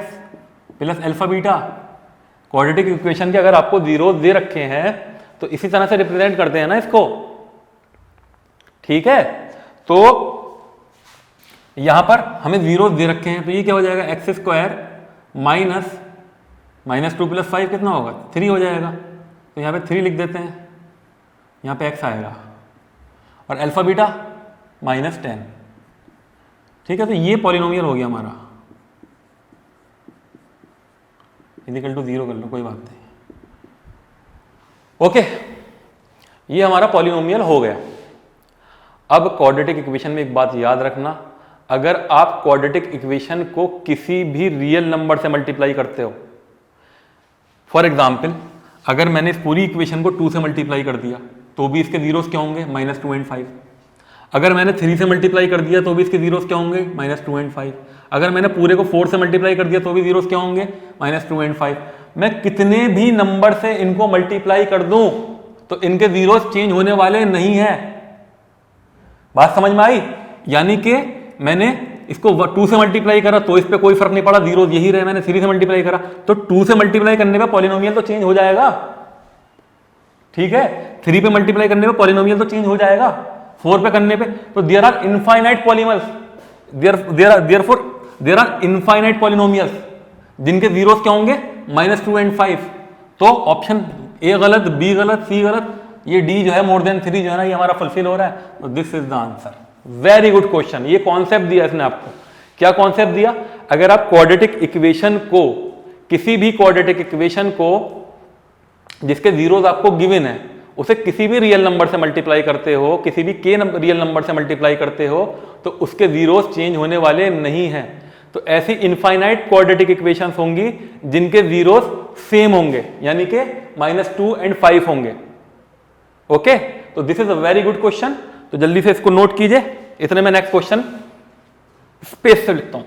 plus alpha beta. Quadratic equation के अगर आपको जीरोस दे रखे हैं तो इसी तरह से रिप्रेजेंट करते हैं ना इसको। ठीक है, तो यहां पर हमें जीरोस दे रखे हैं, तो ये क्या हो जाएगा, x² माइनस 2 + 5 कितना होगा, 3 हो जाएगा। तो यहाँ पे 3 लिख देते हैं, यहाँ पे x आएगा, और अल्फा बीटा -10। ठीक है, तो ये पॉलिनोमियल हो गया हमारा, इक्वल टू 0 कर लो, कोई बात नहीं। ओके, ये हमारा पॉलिनोमियल हो गया। अब क्वाड्रेटिक इक्वेशन में एक बात याद रखना, अगर आप क्वाड्रेटिक इक्वेशन को किसी भी रियल नंबर से मल्टीप्लाई करते हो, फॉर एग्जाम्पल अगर मैंने इस पूरी इक्वेशन को 2 से मल्टीप्लाई कर दिया तो भी इसके जीरोस क्या होंगे, -2 एंड 5। अगर मैंने 3 से मल्टीप्लाई कर दिया तो भी इसके जीरोस क्या होंगे, -2 एंड 5। अगर मैंने पूरे को 4 से मल्टीप्लाई कर दिया तो भी जीरोस क्या होंगे, -2 एंड 5। मैं कितने भी नंबर से इनको मल्टीप्लाई कर दूं तो इनके जीरोस चेंज होने वाले नहीं है। बात समझ में आई, यानी कि मैंने इसको 2 से मल्टीप्लाई करा तो इस पे कोई फर्क नहीं पड़ा, जीरो यही रहे। मैंने 3 से मल्टीप्लाई करा तो 2 से मल्टीप्लाई करने पे पॉलिनोमियल तो चेंज हो जाएगा। ठीक है, 3 पे मल्टीप्लाई करने पे पॉलिनोमियल तो चेंज हो जाएगा, 4 पे करने पे। तो there are infinite polynomials, there are infinite polynomials जिनके जीरोस क्या होंगे, -2 एंड 5। तो ऑप्शन ए गलत, बी गलत, सी गलत, ये डी जो है मोर देन 3 जो है ना, ये हमारा फुलफिल हो रहा है। तो this is the answer. Very good question. ये कॉन्सेप्ट दिया इसने आपको, क्या कॉन्सेप्ट दिया, अगर आप क्वाड्रेटिक इक्वेशन को, किसी भी क्वाड्रेटिक इक्वेशन को जिसके जीरोस आपको गिवन है, उसे किसी भी रियल नंबर से मल्टीप्लाई करते हो, किसी भी के रियल नंबर से मल्टीप्लाई करते हो, तो उसके जीरोस चेंज होने वाले नहीं हैं। तो ऐसी इनफाइनाइट क्वाड्रेटिक इक्वेशंस होंगी जिनके जीरोस सेम होंगे, यानी कि -2 एंड 5 होंगे। ओके, तो this is a very good question, तो जल्दी से इसको नोट कीजिए। इतने में नेक्स्ट क्वेश्चन स्पेस से लिखता हूं।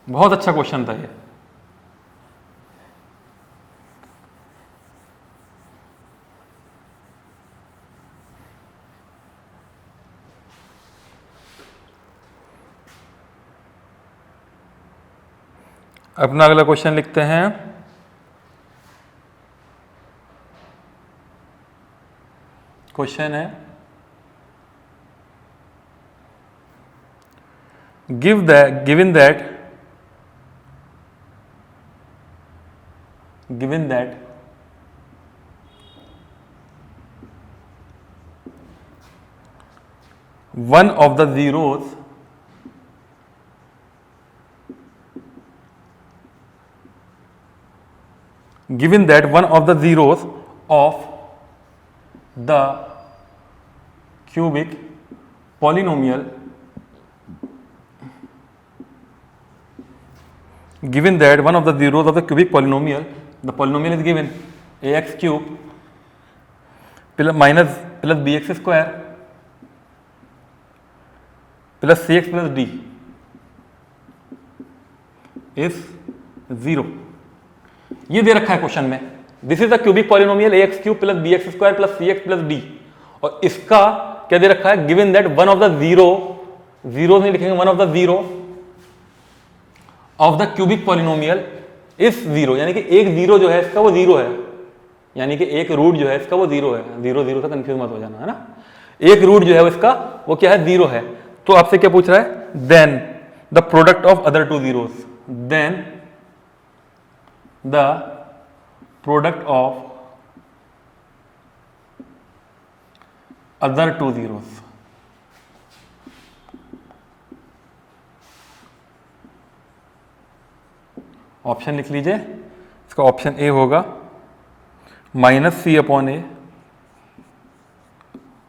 बहुत अच्छा क्वेश्चन था ये। अपना अगला क्वेश्चन लिखते हैं। क्वेश्चन है, given that one of the zeros of the cubic polynomial given that one of the zeros of the cubic polynomial, the polynomial is given ax cube minus plus bx square plus cx plus d is 0। ये दे रखा है question में, this is the cubic polynomial ax cube plus bx square plus cx plus d, और इसका क्या दे रखा है, given that one of the zero नहीं लिखेंगे, one of the zero of the cubic polynomial is 0, यानी कि एक जीरो जो है इसका वो 0 है, यानी कि एक रूट जो है इसका वो 0 है। 0 0 से कंफ्यूज मत हो जाना, है ना। एक रूट जो है इसका वो क्या है, 0 है। तो आपसे क्या पूछ रहा है, then the product of other two zeros, then the product of other two zeros. Option लिख लीजिए, इसका ऑप्शन ए होगा -c/a,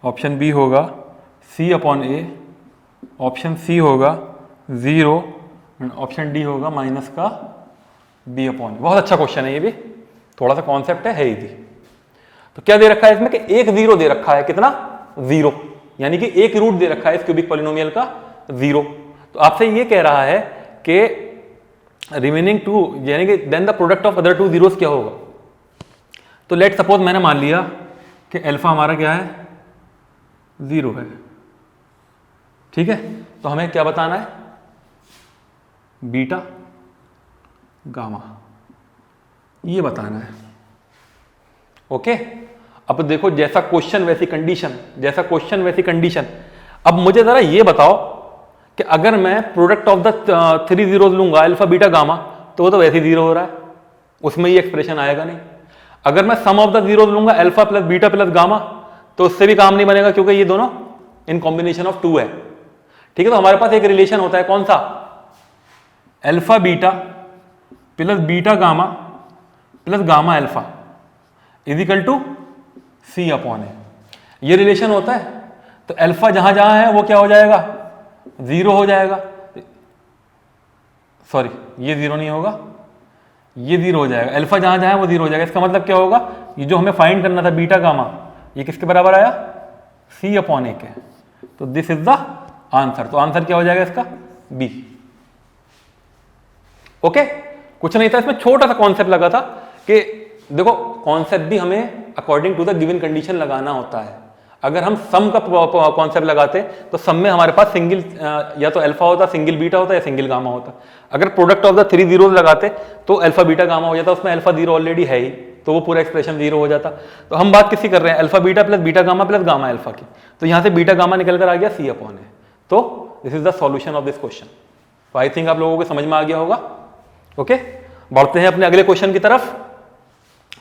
ऑप्शन बी होगा c/a, ऑप्शन सी होगा 0 एंड ऑप्शन डी होगा माइनस का b/a। बहुत अच्छा क्वेश्चन है ये भी, थोड़ा सा कॉन्सेप्ट है इजी। तो क्या दे रखा है इसमें कि एक 0 दे रखा है, कितना 0, यानी कि एक रूट दे रखा है इस क्यूबिक पॉलिनोमियल का 0। तो आपसे ये कह रहा है कि रिमेनिंग टू, यानी कि then the product of other two zeros क्या होगा। तो लेट सपोज मैंने मान लिया कि अल्फा हमारा क्या है, 0 है, ठीक है। तो हमें क्या बताना है, बीटा गामा, ये बताना है। ओके, अब देखो जैसा क्वेश्चन वैसी कंडीशन, जैसा क्वेश्चन वैसी कंडीशन। अब मुझे जरा ये बताओ कि अगर मैं प्रोडक्ट ऑफ द 3 जीरोस लूंगा अल्फा बीटा गामा, तो वो तो वैसे ही 0 हो रहा है, उसमें ये एक्सप्रेशन आएगा नहीं। अगर मैं सम ऑफ द जीरोस लूंगा alpha plus beta plus gamma, तो उससे भी काम नहीं बनेगा, क्योंकि ये दोनों इन कॉम्बिनेशन ऑफ 2 है, ठीक है। तो हमारे पास एक रिलेशन होता है, कौन सा, alpha beta plus beta gamma plus gamma alpha is equal to c/a, ये रिलेशन होता है। तो अल्फा जहां जहां है वो क्या हो जाएगा, 0 हो जाएगा, सॉरी ये 0 नहीं होगा, ये 0 हो जाएगा। अल्फा जहां जहां है वो 0 हो जाएगा। इसका मतलब क्या होगा, ये जो हमें फाइंड करना था बीटा गामा, ये किसके बराबर आया, c/a के। तो दिस इज द आंसर। तो आंसर क्या हो जाएगा इसका, बी। ओके, कुछ नहीं था इसमें, छोटा सा कॉन्सेप्ट लगा था कि देखो कॉन्सेप्ट भी हमें according to the given condition लगाना होता है। अगर हम सम का कॉन्सेप्ट लगाते तो सम में हमारे पास सिंगल या तो अल्फा होता, सिंगल बीटा होता, या सिंगल गामा होता। अगर प्रोडक्ट ऑफ द 3 जीरोस लगाते तो अल्फा बीटा गामा हो जाता, उसमें अल्फा 0 ऑलरेडी है ही, तो वो पूरा एक्सप्रेशन 0 हो जाता। तो हम बात किसी कर रहे हैं, alpha beta plus beta gamma plus gamma alpha की। तो यहां से बीटा गामा निकल कर आ गया c/a। तो this is the solution of this question. तो आई थिंक आप लोगों को समझ में आ गया होगा। ओके, बढ़ते हैं अपने अगले क्वेश्चन की तरफ,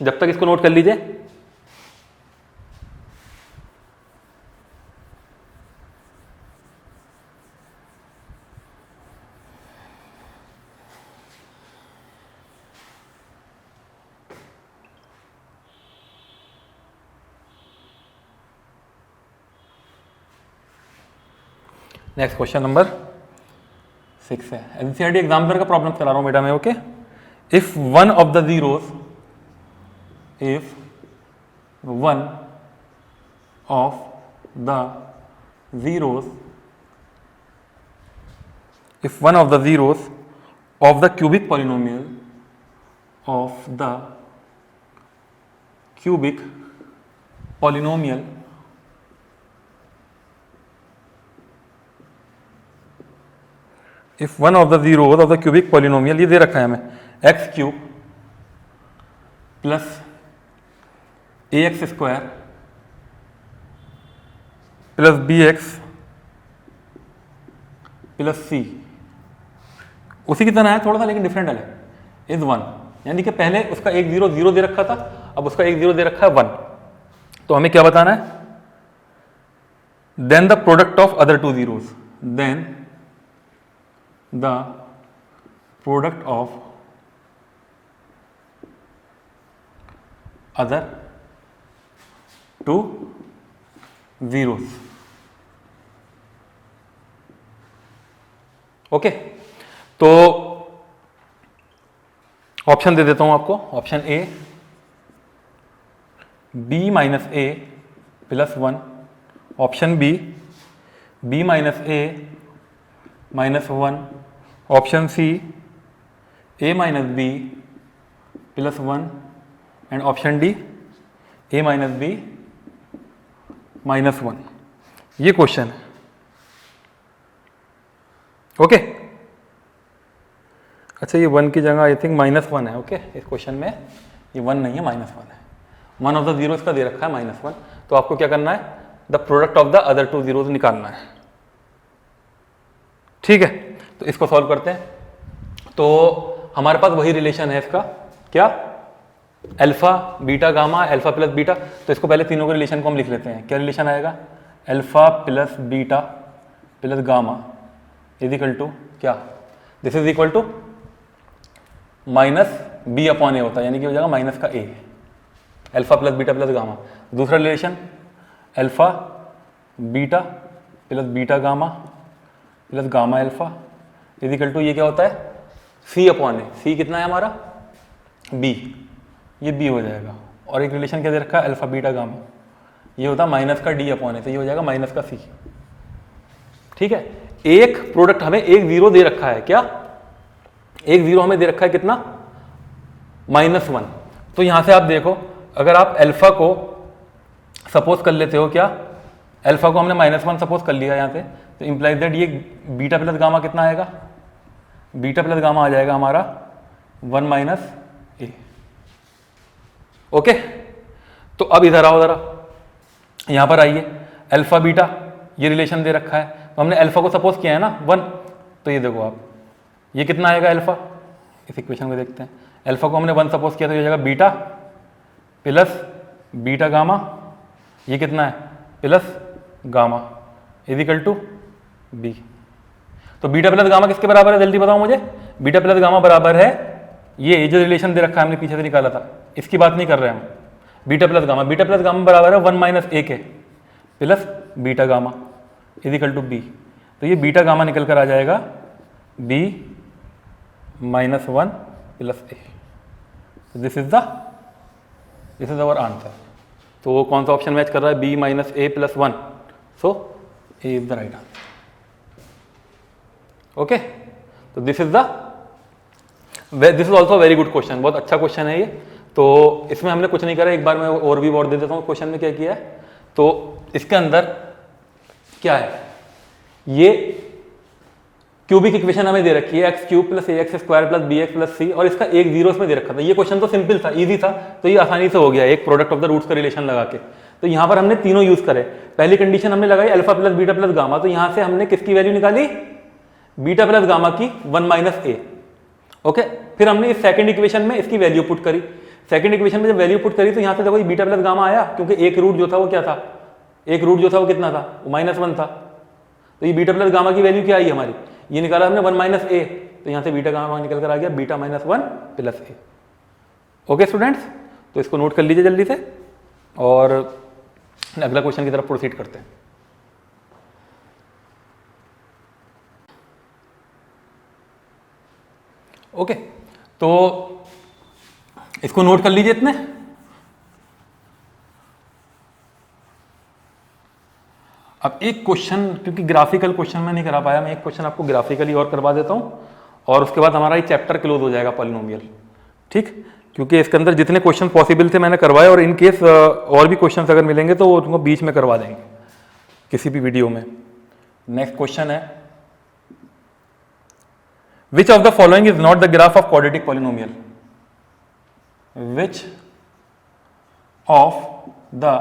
जब तक इसको नोट कर लीजिए। नेक्स्ट क्वेश्चन नंबर 6 है, एनसीईआरटी एग्जामिनर का प्रॉब्लम करा रहा हूँ बेटा मैं, okay. If one of the zeros, if one of the zeros, if one of the zeros of the cubic polynomial, of the cubic polynomial if one of the zeros of the cubic polynomial, ये दे रखा है हमें x cube plus ax square plus bx plus c, उसी की तरह है थोड़ा सा लेकिन डिफरेंट है, इज 1, यानी कि पहले उसका एक जीरो जीरो दे रखा था, अब उसका एक जीरो दे रखा है 1। तो हमें क्या बताना है, then the product of other two zeros, then the product of other two zeros, okay. तो ऑप्शन दे देता हूं आपको, option A b minus A plus 1, option B b minus A minus 1, option C a minus B plus 1 and option D a minus B minus 1। ये question है, okay. अच्छा ये 1 की जगह आई थिंक -1 है, ओके। इस क्वेश्चन में ये 1 नहीं है, -1 है। वन ऑफ द जीरोस का दे रखा है -1, तो आपको क्या करना है, the product of the other two zeros निकालना है, ठीक है। तो इसको सॉल्व करते हैं। तो हमारे पास वही रिलेशन है इसका, क्या, alpha beta gamma, alpha plus beta. तो इसको पहले तीनों के रिलेशन को हम लिख लेते हैं। क्या रिलेशन आएगा, alpha plus beta plus gamma is equal to क्या, this is equal to minus B upon a होता है, यानी कि हो जाएगा माइनस का a, alpha plus beta plus gamma. दूसरा relation alpha beta plus beta gamma plus gamma alpha is equal to, ये क्या होता है, सी अपॉन ए। सी कितना है हमारा, बी, ये बी हो जाएगा। और एक रिलेशन क्या दे रखा है, अल्फा बीटा गामा, ये होता है माइनस का डी अपॉन ए, तो ये हो जाएगा माइनस का सी, ठीक है। एक प्रोडक्ट हमें एक जीरो दे रखा है, क्या, एक जीरो हमें दे रखा है कितना, -1। तो यहां से आप देखो, अगर आप अल्फा को सपोज कर लेते हो, क्या, अल्फा को हमने -1 सपोज कर लिया यहां से, तो इंप्लाइज दैट ये बीटा प्लस गामा कितना आएगा, बीटा प्लस गामा आ जाएगा हमारा 1 - ए, ओके। तो अब इधर आओ जरा, यहां पर आइए, अल्फा बीटा ये रिलेशन दे रखा है, तो हमने अल्फा को सपोज किया है ना 1, तो ये देखो आप, ये कितना आएगा अल्फा, इस इक्वेशन को देखते हैं। अल्फा को हमने 1 सपोज किया, तो ये हो जाएगा बीटा प्लस बीटा गामा, ये कितना है, plus gamma is equal to B. तो बीटा प्लस गामा किसके बराबर है, जल्दी बताओ मुझे, बीटा प्लस गामा बराबर है ये जो रिलेशन दे रखा है हमने पीछे से निकाला था, इसकी बात नहीं कर रहे हम, beta plus gamma. Beta plus gamma बराबर है 1 - A K plus beta gamma is equal to B. तो ये बीटा गामा निकल कर आ जाएगा b -1 plus A. This is our answer. तो वो कौन सा ऑप्शन मैच कर रहा है, b - a plus 1, so a is the right answer, okay. तो this is also very good question, बहुत अच्छा क्वेश्चन है ये। तो इसमें हमने कुछ नहीं करा, एक बार मैं और भी वर्ड दे देता हूँ क्वेश्चन में क्या किया है। तो इसके अंदर क्या है, ये क्यूबिक इक्वेशन हमें दे रखी है, x³ + ax² + bx + c, और इसका एक जीरोस में दे रखा था। ये क्वेश्चन तो सिंपल था, इजी था, तो ये आसानी से हो गया एक प्रोडक्ट ऑफ द रूट्स का रिलेशन लगा के। तो यहाँ पर हमने तीनों यूज करे। पहली कंडीशन हमने लगाई alpha plus beta plus gamma, तो यहाँ से हमने किसकी वैल्यू निकाली, बीटा प्लस गामा की 1 - ए, ओके। फिर हमने इस सेकंड इक्वेशन में इसकी वैल्यू पुट करी। सेकंड इक्वेशन में जब वैल्यू पुट करी तो यहाँ से देखो बीटा प्लस गामा आया, क्योंकि एक रूट जो था वो क्या था, एक रूट जो था वो कितना था, वो -1 था। तो ये बीटा प्लस गामा की वैल्यू क्या आई हमारी, ये निकाला हमने 1 - ए, तो यहाँ से बीटा गामा निकल कर आ गया बीटा -1 प्लस ए, ओके स्टूडेंट्स। तो इसको नोट कर लीजिए जल्दी से, और अगला क्वेश्चन की तरफ प्रोसीड करते हैं। ओके, तो इसको नोट कर लीजिए इतने। अब एक क्वेश्चन, क्योंकि ग्राफिकल क्वेश्चन मैं नहीं करा पाया, मैं एक क्वेश्चन आपको ग्राफिकली और करवा देता हूं और उसके बाद हमारा ये चैप्टर क्लोज हो जाएगा पॉलिनोमियल, ठीक। क्योंकि इसके अंदर जितने क्वेश्चन पॉसिबल थे मैंने करवाए, और इन केस और भी क्वेश्चंस अगर मिलेंगे तो वो तुमको बीच में करवा देंगे किसी भी वीडियो में। नेक्स्ट क्वेश्चन है, which of the following is not the graph of quadratic polynomial? विच ऑफ द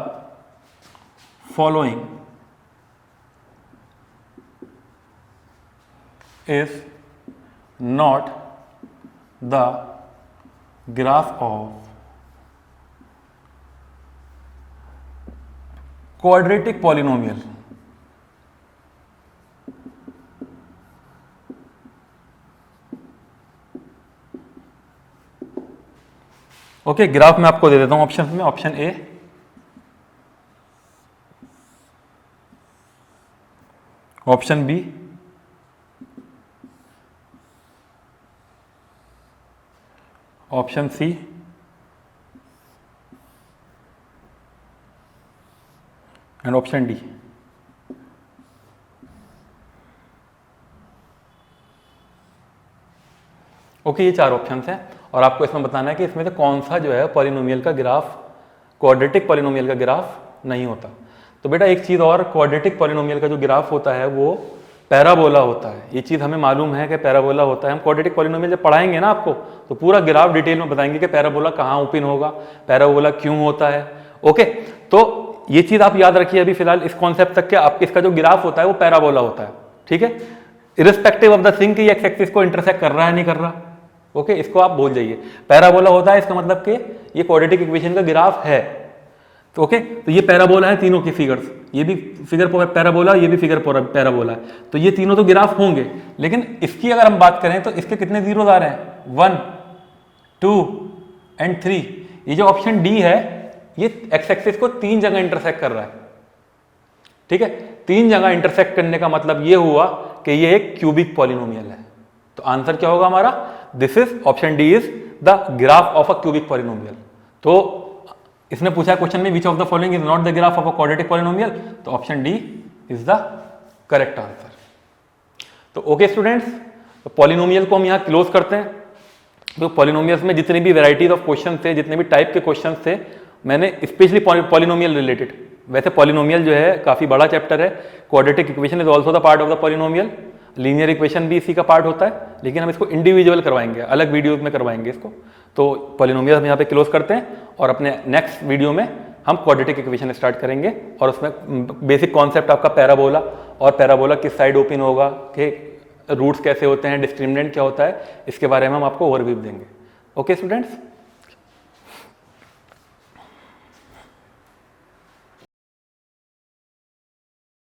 फॉलोइंग is not the graph of quadratic polynomial? Okay, graph मैं आपको दे देता हूं ऑप्शन में। Option A, option B, option C, and option D. Okay, ये 4 options हैं और आपको इसमें बताना है कि इसमें से कौन सा जो है पॉलिनोमियल का ग्राफ, क्वाड्रेटिक पॉलिनोमियल का ग्राफ नहीं होता। तो बेटा एक चीज और, क्वाड्रेटिक पॉलिनोमियल का जो ग्राफ होता है वो पैराबोला होता है। ये चीज हमें मालूम है कि पैराबोला होता है। हम क्वाड्रेटिक पॉलिनोमियल जब पढ़ाएंगे ना आपको, तो पूरा ग्राफ डिटेल में बताएंगे कि पैराबोला कहाँ ओपन होगा, पैराबोला क्यों होता है। ओके, तो ये चीज आप याद रखिए अभी फिलहाल इस कॉन्सेप्ट तक के, आप इसका जो ग्राफ होता है वो पैराबोला होता है, ठीक है, इरिस्पेक्टिव ऑफ द थिंग कि एक्स एक्सिस को इंटरसेक्ट कर रहा है नहीं कर रहा। ओके, इसको आप भूल जाइए। पैराबोला होता है, इसका मतलब कि ये क्वाड्रेटिक इक्वेशन का ग्राफ है। तो ओके, तो ये पैराबोला है, तीनों की फिगर्स, ये भी फिगर पैराबोला, ये भी फिगर पैराबोला है, तो ये तीनों तो ग्राफ होंगे। लेकिन इसकी अगर हम बात करें तो इसके कितने जीरोस आ रहे हैं? 1, 2 एंड 3। ये जो ऑप्शन डी है ये एक्स एक्सिस को 3 जगह इंटरसेक्ट कर रहा है, ठीक है। 3 जगह इंटरसेक्ट करने का मतलब ये हुआ कि ये एक क्यूबिक पॉलिनोमियल है। तो आंसर क्या होगा हमारा? This is option d is the graph of a cubic polynomial. तो इसने पूछा क्वेश्चन में which of the following is not the graph of a quadratic polynomial, तो option d is the correct answer. तो okay students, तो polynomial को हम यहाँ क्लोज करते हैं। तो पॉलिनोमियल्स में जितनी भी वैराइटीज ऑफ क्वेश्चन थे, जितने भी टाइप के क्वेश्चन थे, मैंने स्पेशली पॉलिनोमियल रिलेटेड, वैसे पॉलिनोमियल जो है काफी बड़ा चैप्टर है, quadratic equation is also the part of the polynomial, linear equation भी इसी का पार्ट होता है, लेकिन हम इसको इंडिविजुअल करवाएंगे, अलग वीडियोज में करवाएंगे इसको। तो पॉलिनोमियल हम यहाँ पे क्लोज करते हैं और अपने नेक्स्ट वीडियो में हम क्वाड्रेटिक इक्वेशन स्टार्ट करेंगे और उसमें बेसिक कॉन्सेप्ट आपका पैराबोला, और पैराबोला किस साइड ओपन होगा, कि रूट्स कैसे होते हैं, डिस्क्रिमिनेंट क्या होता है, इसके बारे में हम आपको ओवरव्यू देंगे। Okay students.